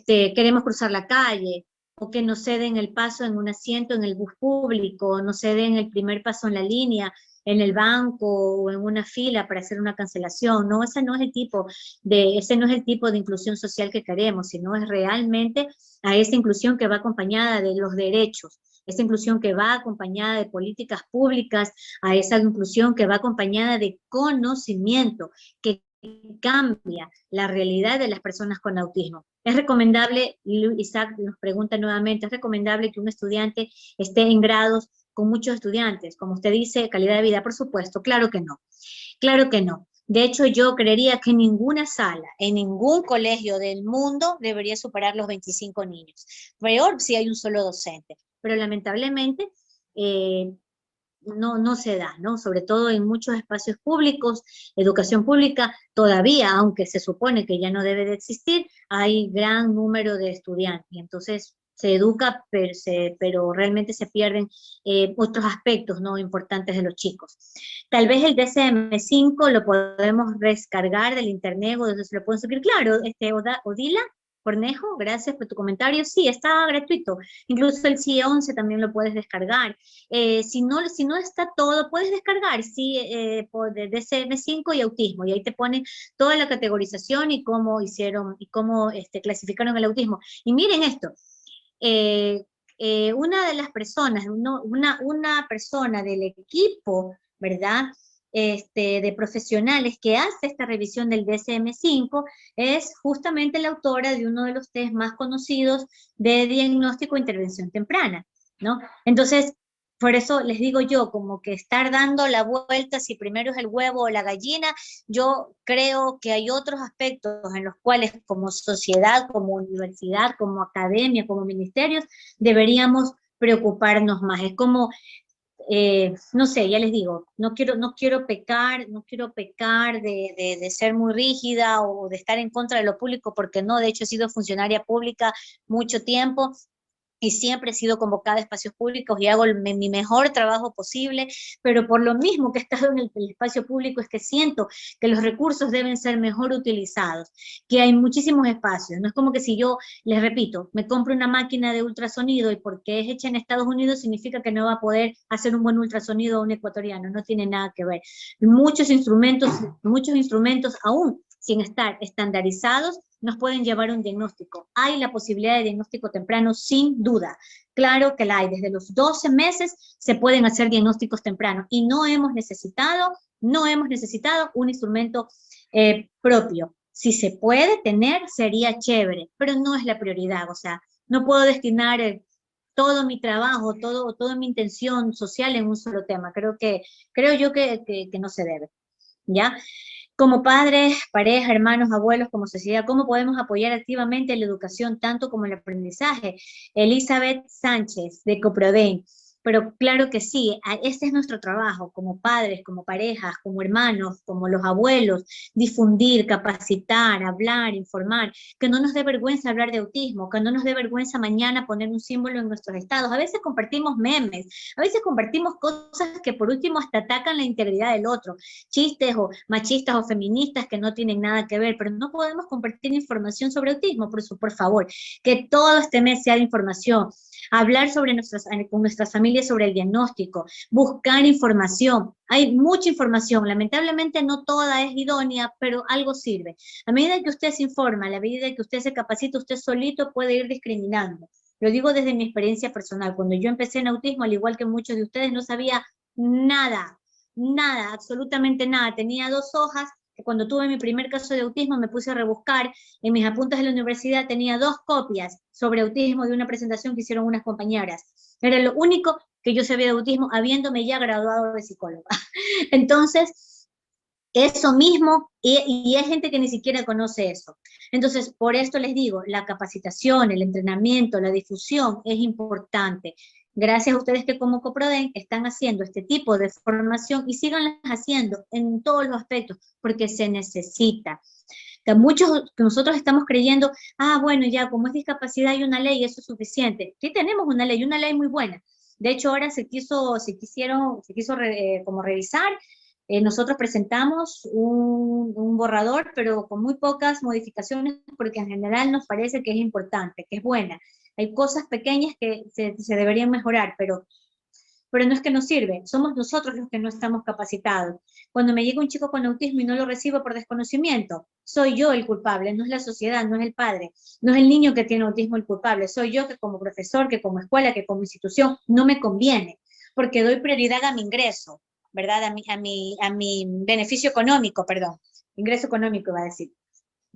queremos cruzar la calle, o que no ceden el paso en un asiento en el bus público, no ceden el primer paso en la línea, en el banco o en una fila para hacer una cancelación. No, ese no es el tipo de inclusión social que queremos, sino es realmente a esa inclusión que va acompañada de los derechos, esa inclusión que va acompañada de políticas públicas, a esa inclusión que va acompañada de conocimiento, que cambia la realidad de las personas con autismo. Es recomendable, Isaac nos pregunta nuevamente, ¿es recomendable que un estudiante esté en grados con muchos estudiantes? Como usted dice, calidad de vida, por supuesto, claro que no, claro que no. De hecho, yo creería que ninguna sala, en ningún colegio del mundo debería superar los 25 niños. Peor si hay un solo docente, pero lamentablemente no se da, ¿no? Sobre todo en muchos espacios públicos, educación pública, todavía, aunque se supone que ya no debe de existir, hay gran número de estudiantes, y entonces se educa, pero realmente se pierden otros aspectos, ¿no?, importantes de los chicos. Tal vez el DSM-5 lo podemos descargar del internet, o desde se lo pueden subir, claro, Odila Cornejo, gracias por tu comentario, sí, está gratuito, incluso el CIE 11 también lo puedes descargar. Si no está todo, puedes descargar, sí, de DSM-5 y autismo, y ahí te ponen toda la categorización y cómo hicieron, y cómo clasificaron el autismo. Y miren esto, una de las personas, una persona del equipo, ¿verdad?, de profesionales que hace esta revisión del DSM-5 es justamente la autora de uno de los test más conocidos de diagnóstico e intervención temprana, ¿no? Entonces, por eso les digo yo, como que estar dando la vuelta si primero es el huevo o la gallina, yo creo que hay otros aspectos en los cuales como sociedad, como universidad, como academia, como ministerios, deberíamos preocuparnos más. Es como, no sé, ya les digo, no quiero pecar de ser muy rígida o de estar en contra de lo público, porque no, de hecho he sido funcionaria pública mucho tiempo, y siempre he sido convocada a espacios públicos y hago mi mejor trabajo posible, pero por lo mismo que he estado en el espacio público es que siento que los recursos deben ser mejor utilizados, que hay muchísimos espacios. No es como que si yo, les repito, me compro una máquina de ultrasonido y porque es hecha en Estados Unidos significa que no va a poder hacer un buen ultrasonido a un ecuatoriano, no tiene nada que ver. Muchos instrumentos aún sin estar estandarizados, nos pueden llevar a un diagnóstico. Hay la posibilidad de diagnóstico temprano, sin duda. Claro que la hay. Desde los 12 meses se pueden hacer diagnósticos tempranos y no hemos necesitado un instrumento propio. Si se puede tener, sería chévere, pero no es la prioridad. O sea, no puedo destinar todo mi trabajo, toda mi intención social en un solo tema. Creo yo que no se debe, ¿ya? Como padres, pareja, hermanos, abuelos, como sociedad, ¿cómo podemos apoyar activamente la educación tanto como el aprendizaje? Elizabeth Sánchez, de Coproden. Pero claro que sí, este es nuestro trabajo como padres, como parejas, como hermanos, como los abuelos, difundir, capacitar, hablar, informar, que no nos dé vergüenza hablar de autismo, que no nos dé vergüenza mañana poner un símbolo en nuestros estados. A veces compartimos memes, a veces compartimos cosas que por último hasta atacan la integridad del otro, chistes o machistas o feministas que no tienen nada que ver, pero no podemos compartir información sobre autismo, por favor, que todo este mes sea de información, hablar con nuestras familias sobre el diagnóstico, buscar información. Hay mucha información, lamentablemente no toda es idónea, pero algo sirve. A medida que usted se informa, a la medida que usted se capacita, usted solito puede ir discriminando. Lo digo desde mi experiencia personal. Cuando yo empecé en autismo, al igual que muchos de ustedes, no sabía nada, nada, absolutamente nada. Tenía 2 hojas, que cuando tuve mi primer caso de autismo me puse a rebuscar. En mis apuntes de la universidad tenía 2 copias sobre autismo de una presentación que hicieron unas compañeras. Era lo único que yo sabía de autismo, habiéndome ya graduado de psicóloga. Entonces, eso mismo, y hay gente que ni siquiera conoce eso. Entonces, por esto les digo, la capacitación, el entrenamiento, la difusión es importante. Gracias a ustedes que como Coproden están haciendo este tipo de formación y síganlas haciendo en todos los aspectos, porque se necesita. Que muchos que nosotros estamos creyendo, bueno, ya como es discapacidad y una ley, eso es suficiente. Sí tenemos una ley muy buena. De hecho, ahora se quiso como revisar. Nosotros presentamos un borrador, pero con muy pocas modificaciones, porque en general nos parece que es importante, que es buena. Hay cosas pequeñas que se deberían mejorar, pero no es que no sirve, somos nosotros los que no estamos capacitados. Cuando me llega un chico con autismo y no lo recibo por desconocimiento, soy yo el culpable, no es la sociedad, no es el padre, no es el niño que tiene autismo el culpable, soy yo que como profesor, que como escuela, que como institución, no me conviene, porque doy prioridad a mi ingreso, ¿verdad? A mi beneficio económico, perdón, ingreso económico iba a decir,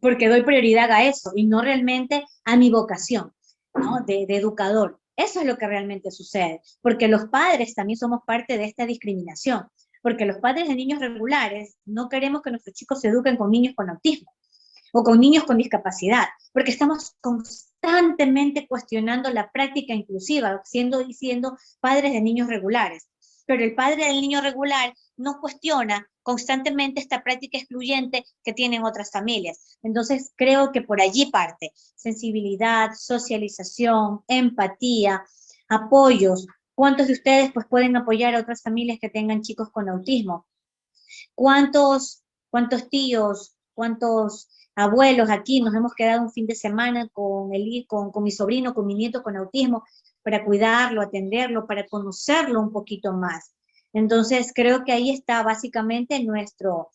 porque doy prioridad a eso y no realmente a mi vocación, ¿no? De educador. Eso es lo que realmente sucede, porque los padres también somos parte de esta discriminación, porque los padres de niños regulares no queremos que nuestros chicos se eduquen con niños con autismo o con niños con discapacidad, porque estamos constantemente cuestionando la práctica inclusiva, siendo padres de niños regulares. Pero el padre del niño regular no cuestiona constantemente esta práctica excluyente que tienen otras familias. Entonces, creo que por allí parte sensibilidad, socialización, empatía, apoyos. ¿Cuántos de ustedes pues pueden apoyar a otras familias que tengan chicos con autismo? ¿Cuántos tíos, cuántos abuelos aquí nos hemos quedado un fin de semana con mi sobrino, con mi nieto con autismo, para cuidarlo, atenderlo, para conocerlo un poquito más? Entonces, creo que ahí está básicamente nuestro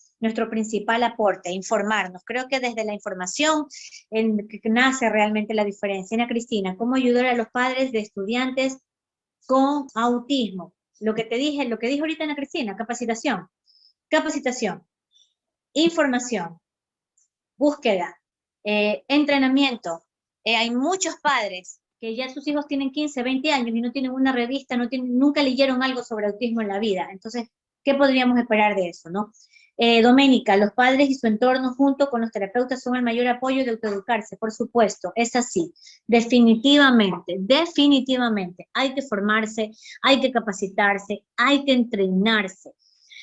principal aporte, informarnos. Creo que desde la información que nace realmente la diferencia. Ana Cristina, ¿cómo ayudar a los padres de estudiantes con autismo? Lo que te dije, lo que dijo ahorita Ana Cristina, capacitación, información, búsqueda, entrenamiento. Hay muchos padres que ya sus hijos tienen 15, 20 años y no tienen una revista, nunca leyeron algo sobre autismo en la vida. Entonces, ¿qué podríamos esperar de eso, no? Doménica, los padres y su entorno junto con los terapeutas son el mayor apoyo de autoeducarse, por supuesto, es así, definitivamente, definitivamente, hay que formarse, hay que capacitarse, hay que entrenarse,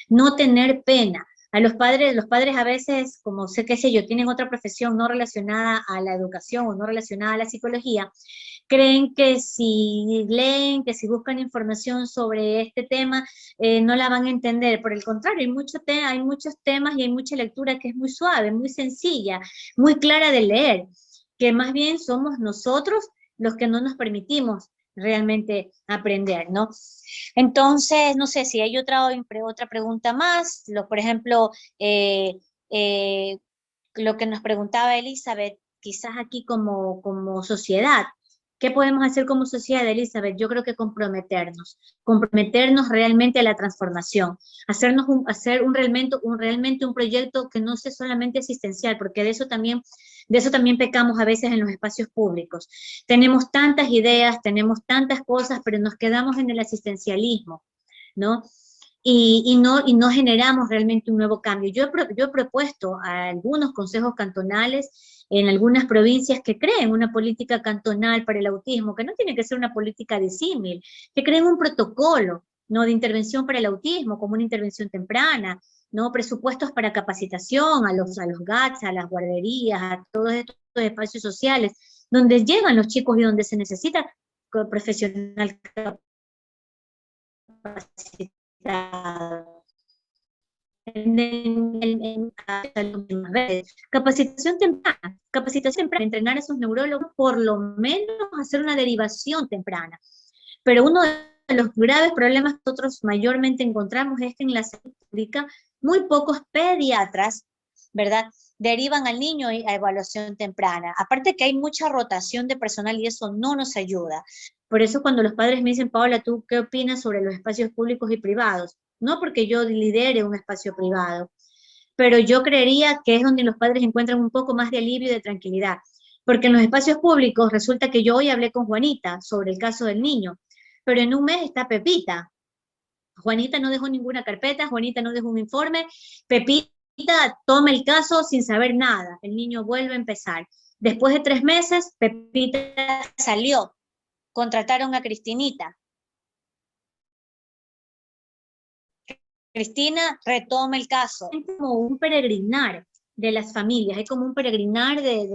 no tener pena. Los padres a veces, como sé qué sé yo, tienen otra profesión no relacionada a la educación o no relacionada a la psicología, creen que si leen, que si buscan información sobre este tema, no la van a entender. Por el contrario, hay muchos temas y hay mucha lectura que es muy suave, muy sencilla, muy clara de leer, que más bien somos nosotros los que no nos permitimos realmente aprender, ¿no? Entonces, no sé si hay otra pregunta más, por ejemplo, eh, lo que nos preguntaba Elizabeth, quizás aquí como sociedad, ¿qué podemos hacer como sociedad, Elizabeth? Yo creo que comprometernos realmente a la transformación, hacer realmente un proyecto que no sea solamente asistencial, porque de eso también pecamos a veces en los espacios públicos. Tenemos tantas ideas, tenemos tantas cosas, pero nos quedamos en el asistencialismo, ¿no? Y no generamos realmente un nuevo cambio. Yo he propuesto a algunos consejos cantonales en algunas provincias que creen una política cantonal para el autismo, que no tiene que ser una política disímil, que creen un protocolo, ¿no? De intervención para el autismo, como una intervención temprana, ¿no? Presupuestos para capacitación a los GATS, a las guarderías, a todos estos espacios sociales, donde llegan los chicos y donde se necesita profesional capacitado. Capacitación temprana, entrenar a esos neurólogos, por lo menos hacer una derivación temprana. Pero uno de los graves problemas que nosotros mayormente encontramos es que en la salud pública muy pocos pediatras, ¿verdad?, derivan al niño a evaluación temprana. Aparte que hay mucha rotación de personal y eso no nos ayuda. Por eso cuando los padres me dicen, Paola, ¿tú qué opinas sobre los espacios públicos y privados? No porque yo lidere un espacio privado, pero yo creería que es donde los padres encuentran un poco más de alivio y de tranquilidad. Porque en los espacios públicos resulta que yo hoy hablé con Juanita sobre el caso del niño, pero en un mes está Pepita. Juanita no dejó ninguna carpeta, Juanita no dejó un informe, Pepita toma el caso sin saber nada, el niño vuelve a empezar. Después de 3 meses, Pepita salió, contrataron a Cristinita. Cristina retoma el caso. Es como un peregrinar de las familias, es como un peregrinar de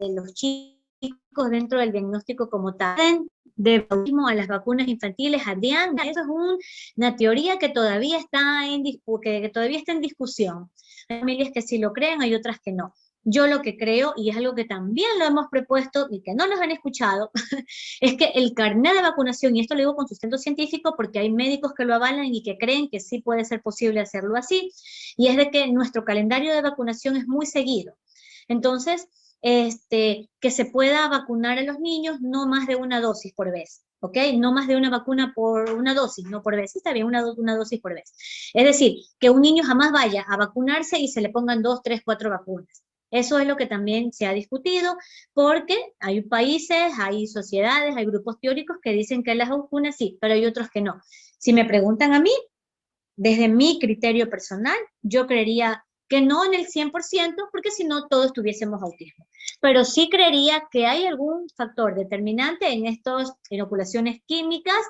los chicos dentro del diagnóstico como tal, de autismo a las vacunas infantiles, a Diana. Eso es una teoría que todavía está en discusión. Hay familias que sí lo creen, hay otras que no. Yo lo que creo, y es algo que también lo hemos propuesto y que no nos han escuchado, es que el carnet de vacunación, y esto lo digo con sustento científico porque hay médicos que lo avalan y que creen que sí puede ser posible hacerlo así, y es de que nuestro calendario de vacunación es muy seguido. Entonces, que se pueda vacunar a los niños no más de una dosis por vez, ¿ok? No más de una vacuna por una dosis, no por vez. Está bien, una dosis por vez. Es decir, que un niño jamás vaya a vacunarse y se le pongan 2, 3, 4 vacunas. Eso es lo que también se ha discutido, porque hay países, hay sociedades, hay grupos teóricos que dicen que las vacunas sí, pero hay otros que no. Si me preguntan a mí, desde mi criterio personal, yo creería que no en el 100%, porque si no todos tuviésemos autismo. Pero sí creería que hay algún factor determinante en estas inoculaciones químicas,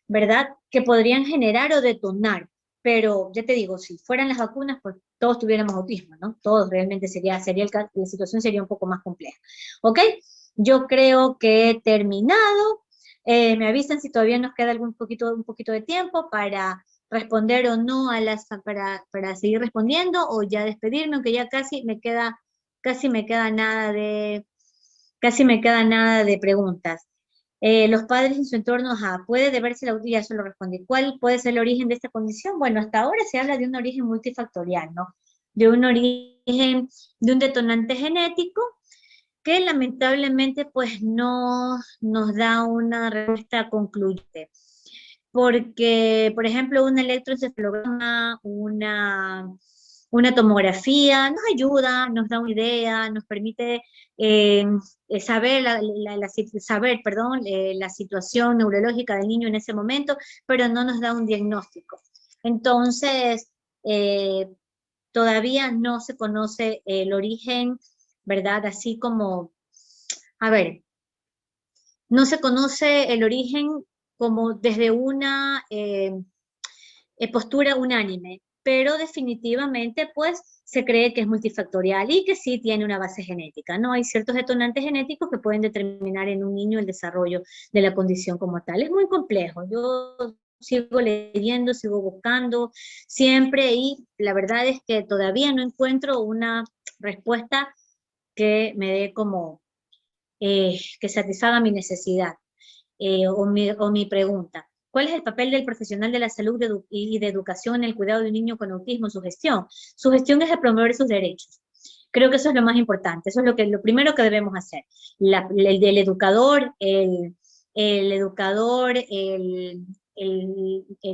¿verdad?, que podrían generar o detonar. Pero ya te digo, si fueran las vacunas, pues todos tuviéramos autismo, ¿no? Todos realmente la situación sería un poco más compleja. ¿Ok? Yo creo que he terminado. Me avisan si todavía nos queda un poquito de tiempo para responder o no para seguir respondiendo o ya despedirme, aunque ya casi me queda nada de preguntas. Los padres en su entorno, puede deberse la autismo, ya se lo respondí. ¿Cuál puede ser el origen de esta condición? Bueno, hasta ahora se habla de un origen multifactorial, ¿no? De un origen, de un detonante genético que lamentablemente pues no nos da una respuesta concluyente. Porque, por ejemplo, un electroencefalograma, una tomografía, nos ayuda, nos da una idea, nos permite saber, la situación neurológica del niño en ese momento, pero no nos da un diagnóstico. Entonces, eh, todavía no se conoce el origen, ¿verdad? Así como, a ver, no se conoce el origen como desde una postura unánime, pero definitivamente pues se cree que es multifactorial y que sí tiene una base genética, ¿no? Hay ciertos detonantes genéticos que pueden determinar en un niño el desarrollo de la condición como tal. Es muy complejo, yo sigo leyendo, sigo buscando siempre y la verdad es que todavía no encuentro una respuesta que me dé como, que satisfaga mi necesidad o mi pregunta. ¿Cuál es el papel del profesional de la salud y de educación en el cuidado de un niño con autismo? Su gestión. Su gestión es de promover sus derechos. Creo que eso es lo más importante, eso es lo primero que debemos hacer. El del educador, el educador, el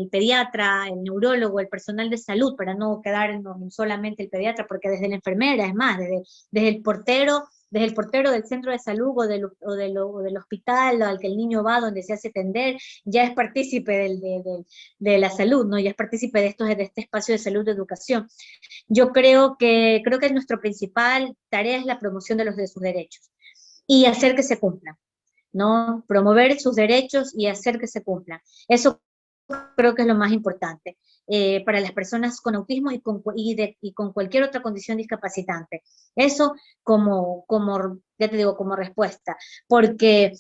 pediatra, el neurólogo, el personal de salud, para no quedarnos solamente el pediatra, porque desde la enfermera, es más, desde el portero del centro de salud o del hospital al que el niño va, donde se hace atender, ya es partícipe de la salud, ¿no? Ya es partícipe de este espacio de salud de educación. Yo creo que nuestra principal tarea es la promoción de sus derechos y hacer que se cumplan, ¿no? Promover sus derechos y hacer que se cumplan. Eso creo que es lo más importante para las personas con autismo y con cualquier otra condición discapacitante. Eso ya te digo, como respuesta, porque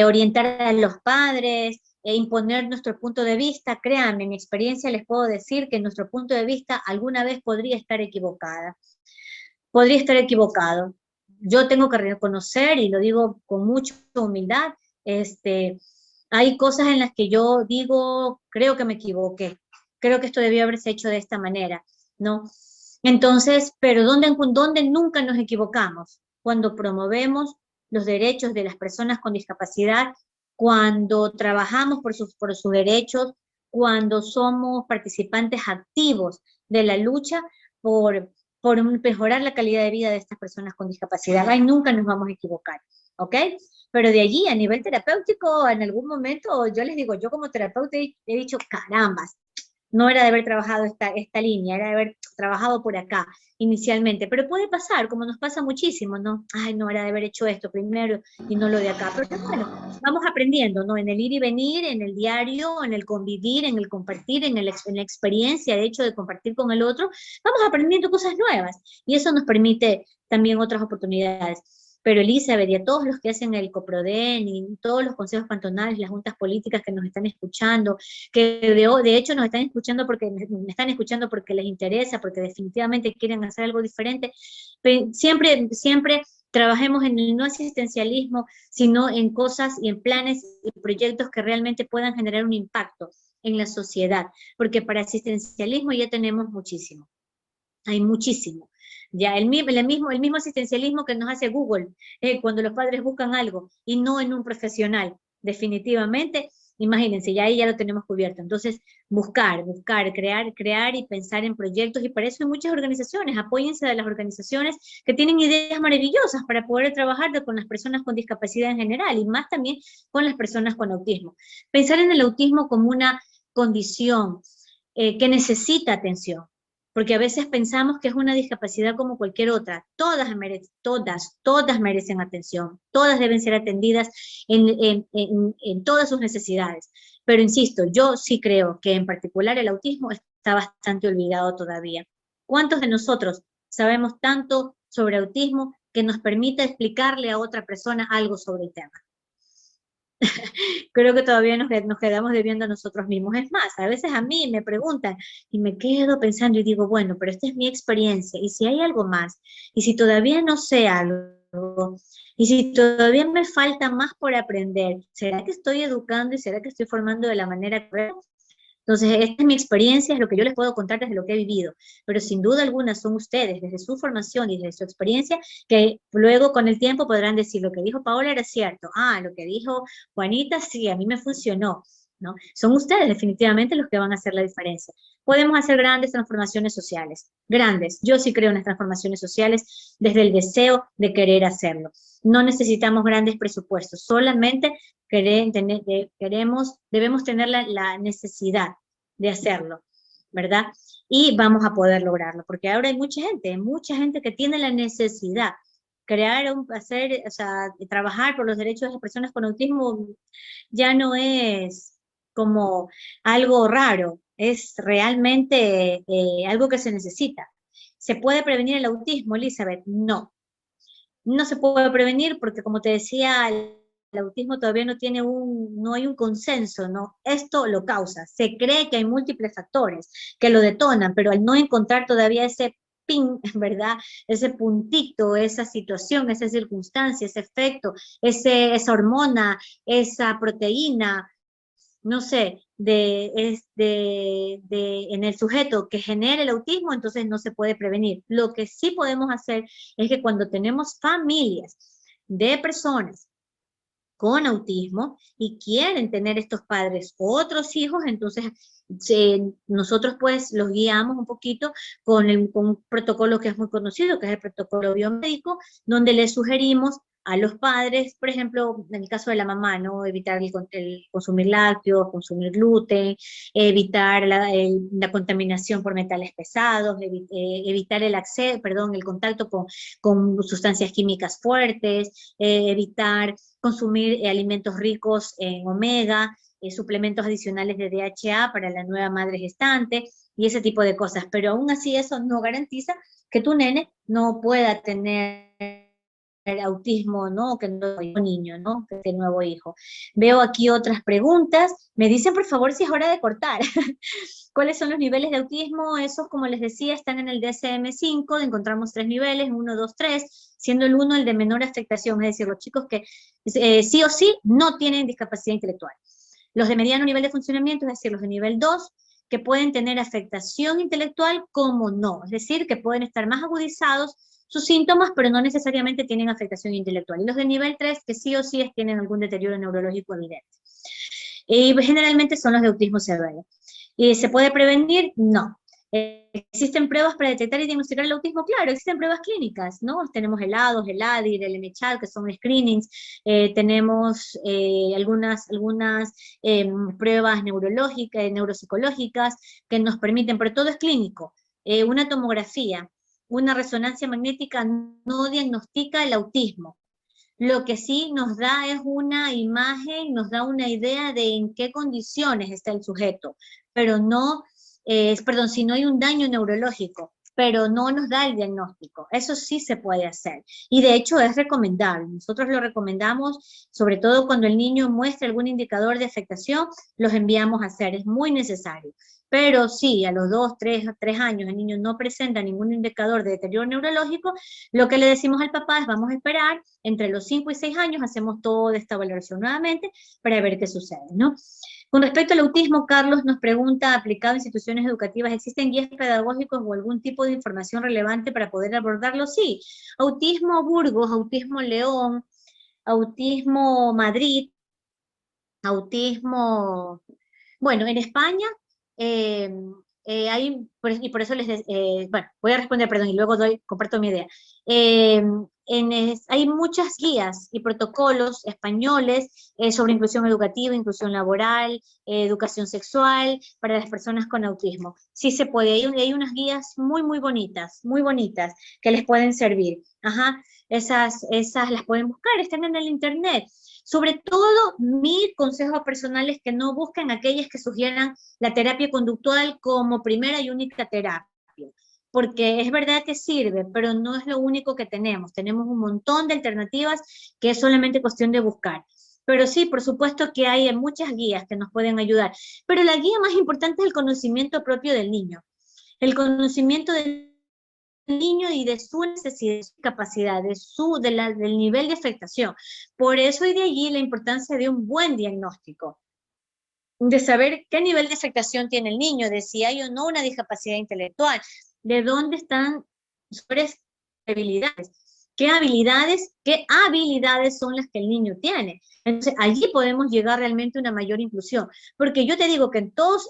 orientar a los padres, imponer nuestro punto de vista, créanme, en mi experiencia les puedo decir que nuestro punto de vista alguna vez podría estar equivocado. Yo tengo que reconocer, y lo digo con mucha humildad, hay cosas en las que yo digo, creo que me equivoqué, creo que esto debió haberse hecho de esta manera, ¿no? Entonces, pero ¿dónde nunca nos equivocamos? Cuando promovemos los derechos de las personas con discapacidad, cuando trabajamos por sus derechos, cuando somos participantes activos de la lucha por, por mejorar la calidad de vida de estas personas con discapacidad. Ahí nunca nos vamos a equivocar, ¿ok? Pero de allí, a nivel terapéutico, en algún momento, yo les digo, yo como terapeuta he dicho, carambas, no era de haber trabajado esta línea, era de haber trabajado por acá inicialmente, pero puede pasar, como nos pasa muchísimo, ¿no? Ay, no, era de haber hecho esto primero y no lo de acá, pero bueno, vamos aprendiendo, ¿no? En el ir y venir, en el diario, en el convivir, en el compartir, en la experiencia, de hecho, de compartir con el otro, vamos aprendiendo cosas nuevas y eso nos permite también otras oportunidades. Pero Elizabeth, y a todos los que hacen el COPRODEN, y todos los consejos cantonales, las juntas políticas que nos están escuchando, que de hecho nos están escuchando porque me están escuchando porque les interesa, porque definitivamente quieren hacer algo diferente, siempre trabajemos en el no asistencialismo, sino en cosas y en planes y proyectos que realmente puedan generar un impacto en la sociedad, porque para asistencialismo ya tenemos muchísimo, hay muchísimo. Ya, el mismo asistencialismo que nos hace Google, cuando los padres buscan algo y no en un profesional, definitivamente, imagínense, ya ahí ya lo tenemos cubierto. Entonces, buscar, crear y pensar en proyectos, y para eso hay muchas organizaciones, apóyense de las organizaciones que tienen ideas maravillosas para poder trabajar con las personas con discapacidad en general, y más también con las personas con autismo. Pensar en el autismo como una condición que necesita atención, porque a veces pensamos que es una discapacidad como cualquier otra. Todas merecen atención, todas deben ser atendidas en todas sus necesidades. Pero insisto, yo sí creo que en particular el autismo está bastante olvidado todavía. ¿Cuántos de nosotros sabemos tanto sobre autismo que nos permite explicarle a otra persona algo sobre el tema? Creo que todavía nos quedamos debiendo a nosotros mismos. Es más, a veces a mí me preguntan y me quedo pensando y digo, bueno, pero esta es mi experiencia, y si hay algo más, y si todavía no sé algo, y si todavía me falta más por aprender, ¿será que estoy educando y será que estoy formando de la manera correcta? Entonces, esta es mi experiencia, es lo que yo les puedo contar desde lo que he vivido, pero sin duda alguna son ustedes, desde su formación y desde su experiencia, que luego con el tiempo podrán decir, lo que dijo Paola era cierto, lo que dijo Juanita, sí, a mí me funcionó, ¿no? Son ustedes definitivamente los que van a hacer la diferencia. Podemos hacer grandes transformaciones sociales, grandes. Yo sí creo en las transformaciones sociales desde el deseo de querer hacerlo. No necesitamos grandes presupuestos, solamente debemos tener la necesidad de hacerlo, ¿verdad? Y vamos a poder lograrlo, porque ahora hay mucha gente que tiene la necesidad. O sea, trabajar por los derechos de las personas con autismo ya no es como algo raro, es realmente algo que se necesita. ¿Se puede prevenir el autismo, Elizabeth? No, no se puede prevenir porque, como te decía, el autismo todavía no hay un consenso, ¿no? Esto lo causa. Se cree que hay múltiples factores que lo detonan, pero al no encontrar todavía ese pin, ¿verdad? Ese puntito, esa situación, esa circunstancia, ese efecto, esa hormona, esa proteína, no sé, en el sujeto que genere el autismo, entonces no se puede prevenir. Lo que sí podemos hacer es que cuando tenemos familias de personas con autismo y quieren tener estos padres otros hijos, entonces nosotros pues los guiamos un poquito con un protocolo que es muy conocido, que es el protocolo biomédico, donde les sugerimos a los padres, por ejemplo, en el caso de la mamá, ¿no? Evitar el consumir lácteos, consumir gluten, evitar la contaminación por metales pesados, evitar el contacto con sustancias químicas fuertes, evitar consumir alimentos ricos en omega, suplementos adicionales de DHA para la nueva madre gestante y ese tipo de cosas. Pero aún así eso no garantiza que tu nene no pueda tener autismo, ¿no? Que no es un niño, ¿no? Que es el nuevo hijo. Veo aquí otras preguntas. Me dicen, por favor, si es hora de cortar. ¿Cuáles son los niveles de autismo? Esos, como les decía, están en el DSM-5, encontramos 3 niveles, 1, 2, 3, siendo el 1 el de menor afectación, es decir, los chicos que sí o sí no tienen discapacidad intelectual. Los de mediano nivel de funcionamiento, es decir, los de nivel 2, que pueden tener afectación intelectual como no, es decir, que pueden estar más agudizados sus síntomas, pero no necesariamente tienen afectación intelectual. Y los de nivel 3, que sí o sí tienen algún deterioro neurológico evidente. Y generalmente son los de autismo severo. ¿Y se puede prevenir? No. ¿Existen pruebas para detectar y diagnosticar el autismo? Claro, existen pruebas clínicas, ¿no? Tenemos el ADOS, el ADIR, el MCHAD, que son screenings, tenemos algunas pruebas neurológicas, neuropsicológicas, que nos permiten, pero todo es clínico. Una tomografía, una resonancia magnética no diagnostica el autismo. Lo que sí nos da es una imagen, nos da una idea de en qué condiciones está el sujeto, pero no, perdón, si no hay un daño neurológico, pero no nos da el diagnóstico. Eso sí se puede hacer. Y de hecho es recomendable. Nosotros lo recomendamos, sobre todo cuando el niño muestra algún indicador de afectación, los enviamos a hacer. Es muy necesario. Pero sí, a los 2, 3 años el niño no presenta ningún indicador de deterioro neurológico, lo que le decimos al papá es vamos a esperar, entre los 5 y 6 años hacemos toda esta valoración nuevamente para ver qué sucede, ¿no? Con respecto al autismo, Carlos nos pregunta, aplicado en instituciones educativas, ¿existen guías pedagógicos o algún tipo de información relevante para poder abordarlo? Sí, autismo Burgos, autismo León, autismo Madrid, autismo, bueno, en España eh, y por eso bueno, voy a responder, perdón, y luego comparto mi idea. Eh, hay muchas guías y protocolos españoles sobre inclusión educativa, inclusión laboral, educación sexual para las personas con autismo. Sí se puede, hay unas guías muy bonitas, que les pueden servir. Ajá, esas las pueden buscar, están en el internet. Sobre todo, mi consejo personal es que no busquen aquellas que sugieran la terapia conductual como primera y única terapia, porque es verdad que sirve, pero no es lo único que tenemos. Tenemos un montón de alternativas que es solamente cuestión de buscar. Pero sí, por supuesto que hay muchas guías que nos pueden ayudar, pero la guía más importante es el conocimiento propio del niño. El conocimiento del niño y de su necesidad, de su capacidad, del nivel de afectación. Por eso y de allí la importancia de un buen diagnóstico, de saber qué nivel de afectación tiene el niño, de si hay o no una discapacidad intelectual, de dónde están sus habilidades, qué habilidades son las que el niño tiene. Entonces, allí podemos llegar realmente a una mayor inclusión, porque yo te digo que en todos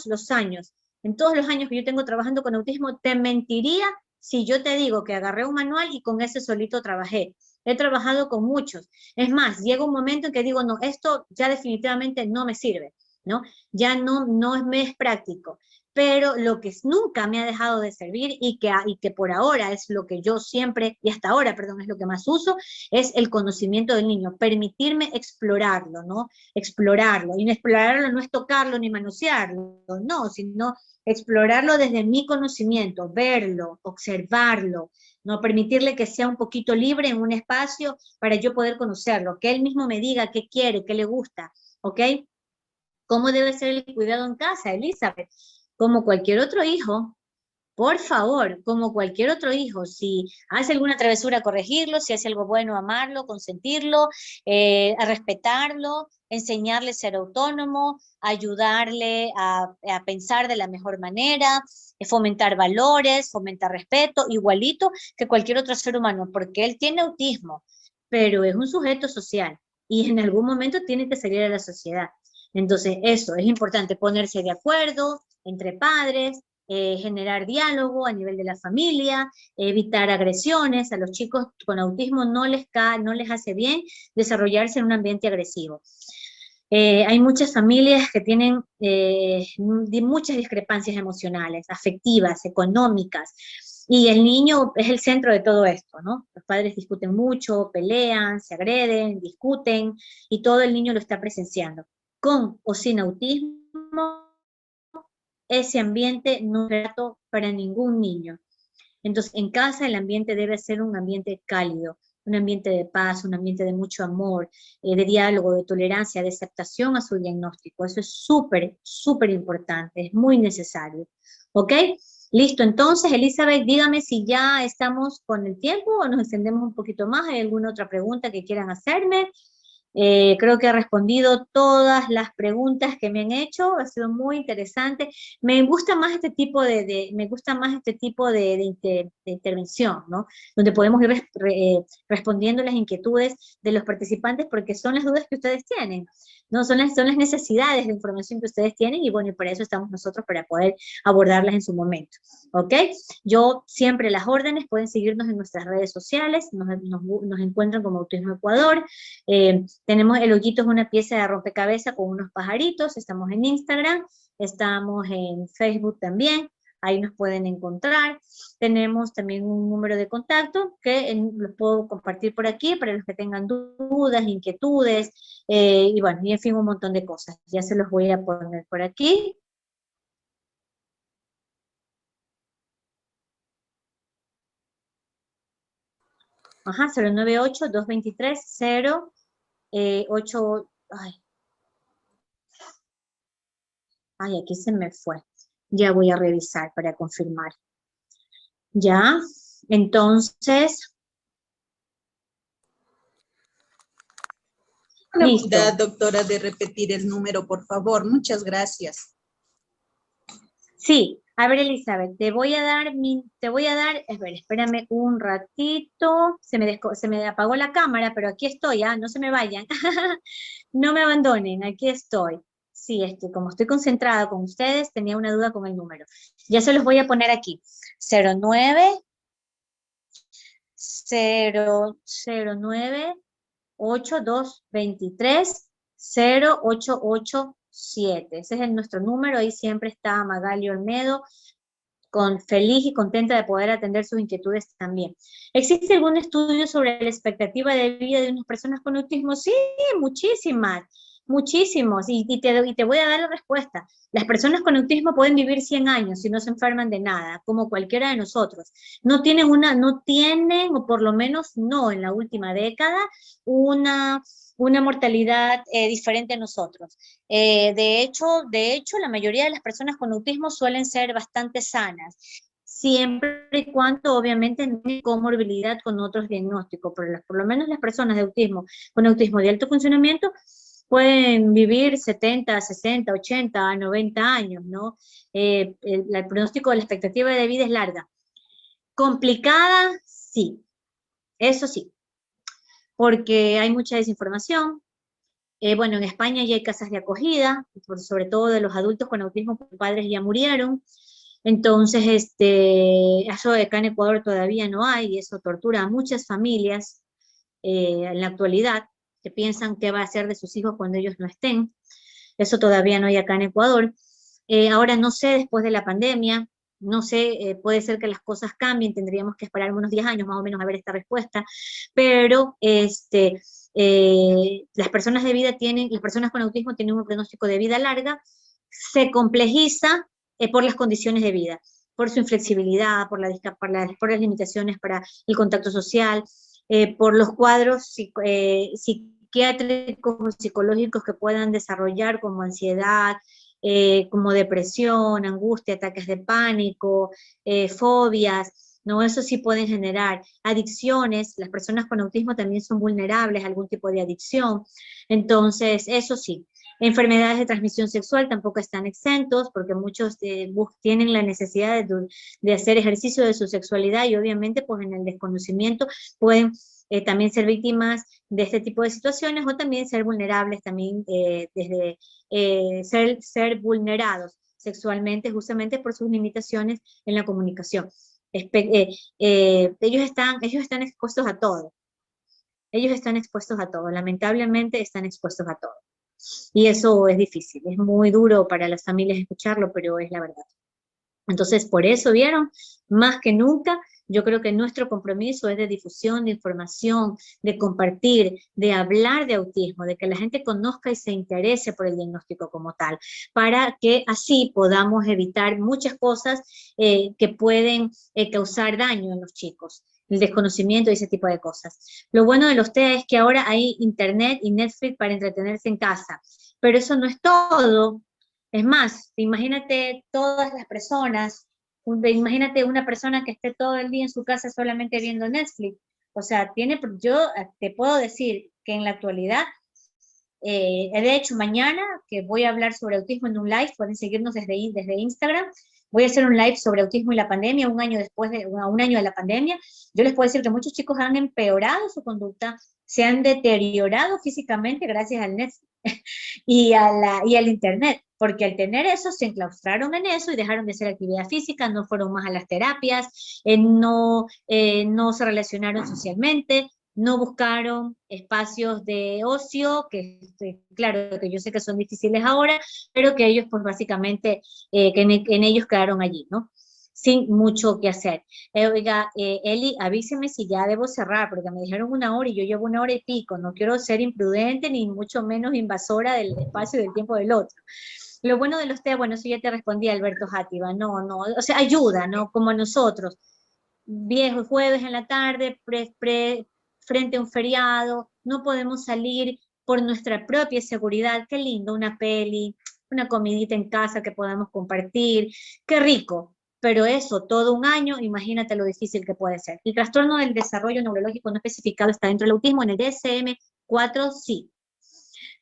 los años que yo tengo trabajando con autismo, te mentiría si yo te digo que agarré un manual y con ese solito trabajé. He trabajado con muchos. Es más, llega un momento en que digo, no, esto ya definitivamente no me sirve, ¿no? Ya no me es práctico. Pero lo que nunca me ha dejado de servir y que por ahora es lo que yo siempre, y hasta ahora, perdón, es lo que más uso, es el conocimiento del niño, permitirme explorarlo, ¿no? Explorarlo. Y explorarlo no es tocarlo ni manosearlo, no, sino explorarlo desde mi conocimiento, verlo, observarlo, no permitirle que sea un poquito libre en un espacio para yo poder conocerlo, que él mismo me diga qué quiere, qué le gusta, ¿ok? ¿Cómo debe ser el cuidado en casa, Elizabeth? Como cualquier otro hijo, por favor, como cualquier otro hijo, si hace alguna travesura, corregirlo, si hace algo bueno, amarlo, consentirlo, a respetarlo, enseñarle a ser autónomo, ayudarle a pensar de la mejor manera, fomentar valores, fomentar respeto, igualito que cualquier otro ser humano, porque él tiene autismo, pero es un sujeto social y en algún momento tiene que salir a la sociedad. Entonces, eso es importante, ponerse de acuerdo entre padres, generar diálogo a nivel de la familia, evitar agresiones. A los chicos con autismo no les hace bien desarrollarse en un ambiente agresivo. Hay muchas familias que tienen muchas discrepancias emocionales, afectivas, económicas, y el niño es el centro de todo esto, ¿no? Los padres discuten mucho, pelean, se agreden, discuten, y todo el niño lo está presenciando. Con o sin autismo, ese ambiente no es grato para ningún niño. Entonces, en casa el ambiente debe ser un ambiente cálido, un ambiente de paz, un ambiente de mucho amor, de diálogo, de tolerancia, de aceptación a su diagnóstico. Eso es súper, súper importante, es muy necesario. ¿Ok? Listo, entonces, Elizabeth, dígame si ya estamos con el tiempo o nos extendemos un poquito más. ¿Hay alguna otra pregunta que quieran hacerme? Creo que he respondido todas las preguntas que me han hecho, ha sido muy interesante. Me gusta más este tipo me gusta más este tipo de intervención, ¿no? Donde podemos ir respondiendo las inquietudes de los participantes porque son las dudas que ustedes tienen, ¿no? Son las necesidades de información que ustedes tienen y bueno, y para eso estamos nosotros, para poder abordarlas en su momento, ¿ok? Yo siempre las órdenes, pueden seguirnos en nuestras redes sociales, nos encuentran como Autismo Ecuador. Tenemos el hoyito, es una pieza de rompecabezas con unos pajaritos. Estamos en Instagram, estamos en Facebook también, ahí nos pueden encontrar. Tenemos también un número de contacto que los puedo compartir por aquí para los que tengan dudas, inquietudes, y bueno, y en fin, un montón de cosas. Ya se los voy a poner por aquí. Ajá, 098-223-088, ay, aquí se me fue. Ya voy a revisar para confirmar. Ya, entonces, La oportunidad, listo. doctora, de repetir el número, por favor. Muchas gracias. Sí, a ver, Elizabeth, a ver, espérame un ratito, se me apagó la cámara, pero aquí estoy, no se me vayan, no me abandonen, aquí estoy. Sí, como estoy concentrada con ustedes, tenía una duda con el número. Ya se los voy a poner aquí. 09 009 8223-0887. Ese es nuestro número, ahí siempre está Magali Olmedo, feliz y contenta de poder atender sus inquietudes también. ¿Existe algún estudio sobre la expectativa de vida de unas personas con autismo? Sí, muchísimas, muchísimos, y te voy a dar la respuesta. Las personas con autismo pueden vivir 100 años si no se enferman de nada, como cualquiera de nosotros. No tienen, o por lo menos no en la última década, una, una mortalidad diferente a nosotros. De hecho, la mayoría de las personas con autismo suelen ser bastante sanas, siempre y cuando obviamente no hay comorbilidad con otros diagnósticos, pero por lo menos las personas de autismo, con autismo de alto funcionamiento, pueden vivir 70, 60, 80, 90 años, ¿no? El pronóstico de la expectativa de vida es larga. Complicada, sí, eso sí, porque hay mucha desinformación. Bueno, en España ya hay casas de acogida, sobre todo de los adultos con autismo, cuyos padres ya murieron. Entonces, eso acá en Ecuador todavía no hay, y eso tortura a muchas familias en la actualidad, que piensan qué va a hacer de sus hijos cuando ellos no estén. Eso todavía no hay acá en Ecuador. Ahora no sé, después de la pandemia, no sé, puede ser que las cosas cambien, tendríamos que esperar unos 10 años más o menos a ver esta respuesta, pero las personas con autismo tienen un pronóstico de vida larga, se complejiza por las condiciones de vida, por su inflexibilidad, por las limitaciones para el contacto social, por los cuadros psiquiátricos o psicológicos que puedan desarrollar, como ansiedad, como depresión, angustia, ataques de pánico, fobias, ¿no? Eso sí pueden generar adicciones. Las personas con autismo también son vulnerables a algún tipo de adicción. Entonces, eso sí. Enfermedades de transmisión sexual tampoco están exentos, porque muchos tienen la necesidad de hacer ejercicio de su sexualidad, y obviamente pues en el desconocimiento pueden también ser víctimas de este tipo de situaciones, o también ser vulnerables, también desde ser vulnerados sexualmente, justamente por sus limitaciones en la comunicación. Ellos están expuestos a todo. Ellos están expuestos a todo, lamentablemente están expuestos a todo. Y eso es difícil, es muy duro para las familias escucharlo, pero es la verdad. Entonces, por eso, ¿vieron? Más que nunca, yo creo que nuestro compromiso es de difusión, de información, de compartir, de hablar de autismo, de que la gente conozca y se interese por el diagnóstico como tal, para que así podamos evitar muchas cosas que pueden causar daño en los chicos, el desconocimiento y ese tipo de cosas. Lo bueno de los TEA es que ahora hay internet y Netflix para entretenerse en casa, pero eso no es todo. Es más, imagínate todas las personas, imagínate una persona que esté todo el día en su casa solamente viendo Netflix. O sea, yo te puedo decir que en la actualidad, de hecho mañana que voy a hablar sobre autismo en un live, pueden seguirnos desde Instagram, voy a hacer un live sobre autismo y la pandemia, un año de la pandemia. Yo les puedo decir que muchos chicos han empeorado su conducta, se han deteriorado físicamente gracias al Netflix y al internet, porque al tener eso se enclaustraron en eso y dejaron de hacer actividad física, no fueron más a las terapias, no se relacionaron socialmente, no buscaron espacios de ocio, que claro, que yo sé que son difíciles ahora, pero que ellos pues básicamente, en ellos quedaron allí, ¿no? Sin mucho que hacer. Oiga, Eli, avíseme si ya debo cerrar, porque me dijeron 1 hora y yo llevo 1 hora y pico. No quiero ser imprudente ni mucho menos invasora del espacio y del tiempo del otro. Lo bueno de los TEA, bueno, eso ya te respondí, Alberto Játiva, no, o sea, ayuda, ¿no? Como nosotros, viejo jueves en la tarde, frente a un feriado, no podemos salir por nuestra propia seguridad. Qué lindo, una peli, una comidita en casa que podamos compartir, qué rico. Pero eso, todo un año, imagínate lo difícil que puede ser. El trastorno del desarrollo neurológico no especificado está dentro del autismo, en el DSM-4 sí.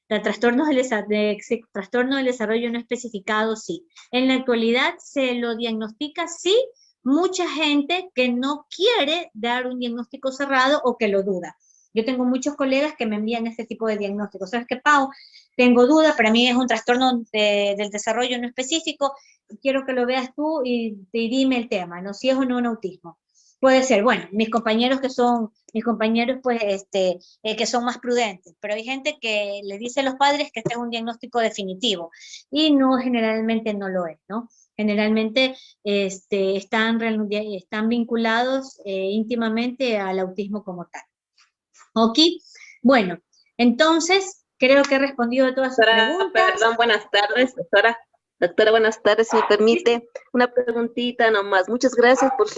El trastorno del desarrollo no especificado sí. En la actualidad se lo diagnostica sí, mucha gente que no quiere dar un diagnóstico cerrado o que lo duda. Yo tengo muchos colegas que me envían este tipo de diagnósticos. ¿Sabes qué, Pau? Tengo duda, para mí es un trastorno del desarrollo no específico, quiero que lo veas tú y dime el tema, ¿no? Si es o no un autismo. Puede ser, bueno, mis compañeros pues, que son más prudentes, pero hay gente que le dice a los padres que este es un diagnóstico definitivo, y no, generalmente no lo es, ¿no? Generalmente están vinculados íntimamente al autismo como tal. ¿Ok? Bueno, entonces, creo que he respondido a todas sus preguntas. Perdón, buenas tardes, doctora. Doctora, buenas tardes, si me permite una preguntita nomás. Muchas gracias por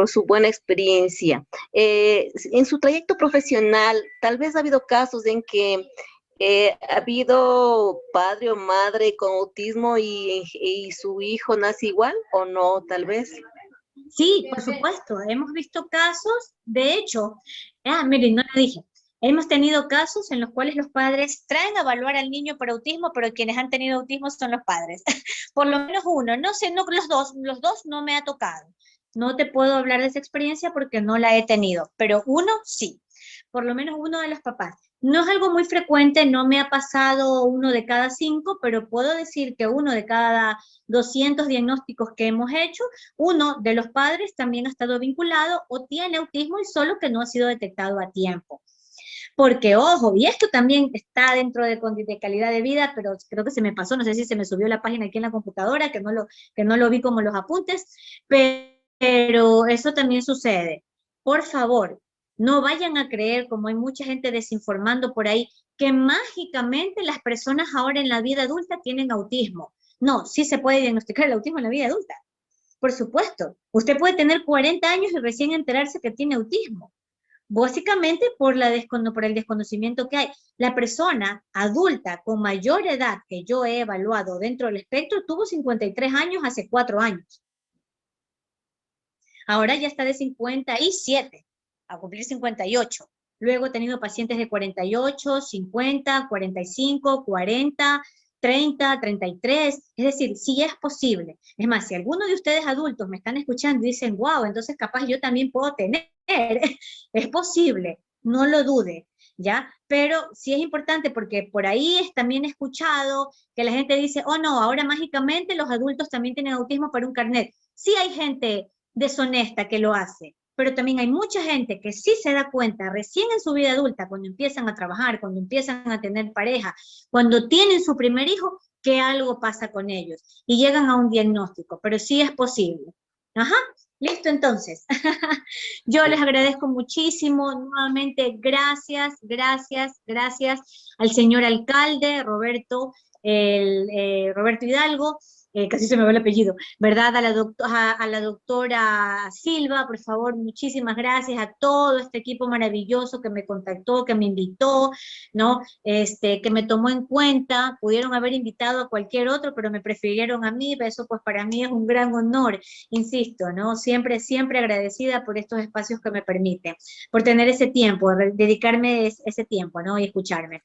su buena experiencia. En su trayecto profesional, tal vez ha habido casos en que ha habido padre o madre con autismo y su hijo nace igual, o no, tal vez. Sí, por supuesto, hemos visto casos, de hecho, miren, no lo dije, hemos tenido casos en los cuales los padres traen a evaluar al niño por autismo, pero quienes han tenido autismo son los padres. Por lo menos uno, no sé, no, los dos no me ha tocado. No te puedo hablar de esa experiencia porque no la he tenido, pero uno sí, por lo menos uno de los papás. No es algo muy frecuente, no me ha pasado uno de cada 5, pero puedo decir que uno de cada 200 diagnósticos que hemos hecho, uno de los padres también ha estado vinculado o tiene autismo y solo que no ha sido detectado a tiempo. Porque, ojo, y esto también está dentro de calidad de vida, pero creo que se me pasó, no sé si se me subió la página aquí en la computadora, que no lo vi como los apuntes, pero eso también sucede. Por favor, no vayan a creer, como hay mucha gente desinformando por ahí, que mágicamente las personas ahora en la vida adulta tienen autismo. No, sí se puede diagnosticar el autismo en la vida adulta. Por supuesto, usted puede tener 40 años y recién enterarse que tiene autismo. Básicamente por el desconocimiento que hay. La persona adulta con mayor edad que yo he evaluado dentro del espectro tuvo 53 años hace 4 años. Ahora ya está de 57 a cumplir 58. Luego he tenido pacientes de 48, 50, 45, 40, 30, 33. Es decir, sí es posible. Es más, si alguno de ustedes adultos me están escuchando y dicen, wow, entonces capaz yo también puedo tener, es posible, no lo dude, ¿ya? Pero sí es importante porque por ahí también he escuchado que la gente dice, oh no, ahora mágicamente los adultos también tienen autismo para un carnet. Sí hay gente deshonesta que lo hace, pero también hay mucha gente que sí se da cuenta recién en su vida adulta, cuando empiezan a trabajar, cuando empiezan a tener pareja, cuando tienen su primer hijo, que algo pasa con ellos y llegan a un diagnóstico, pero sí es posible. Ajá, listo entonces. Yo les agradezco muchísimo, nuevamente gracias, gracias, gracias al señor alcalde Roberto Hidalgo, casi se me va el apellido, ¿verdad? A la doctora Silva, por favor, muchísimas gracias a todo este equipo maravilloso que me contactó, que me invitó, ¿no? Que me tomó en cuenta, pudieron haber invitado a cualquier otro, pero me prefirieron a mí, eso pues para mí es un gran honor, insisto, ¿no? Siempre, siempre agradecida por estos espacios que me permiten, por tener ese tiempo, dedicarme ese tiempo, ¿no? Y escucharme.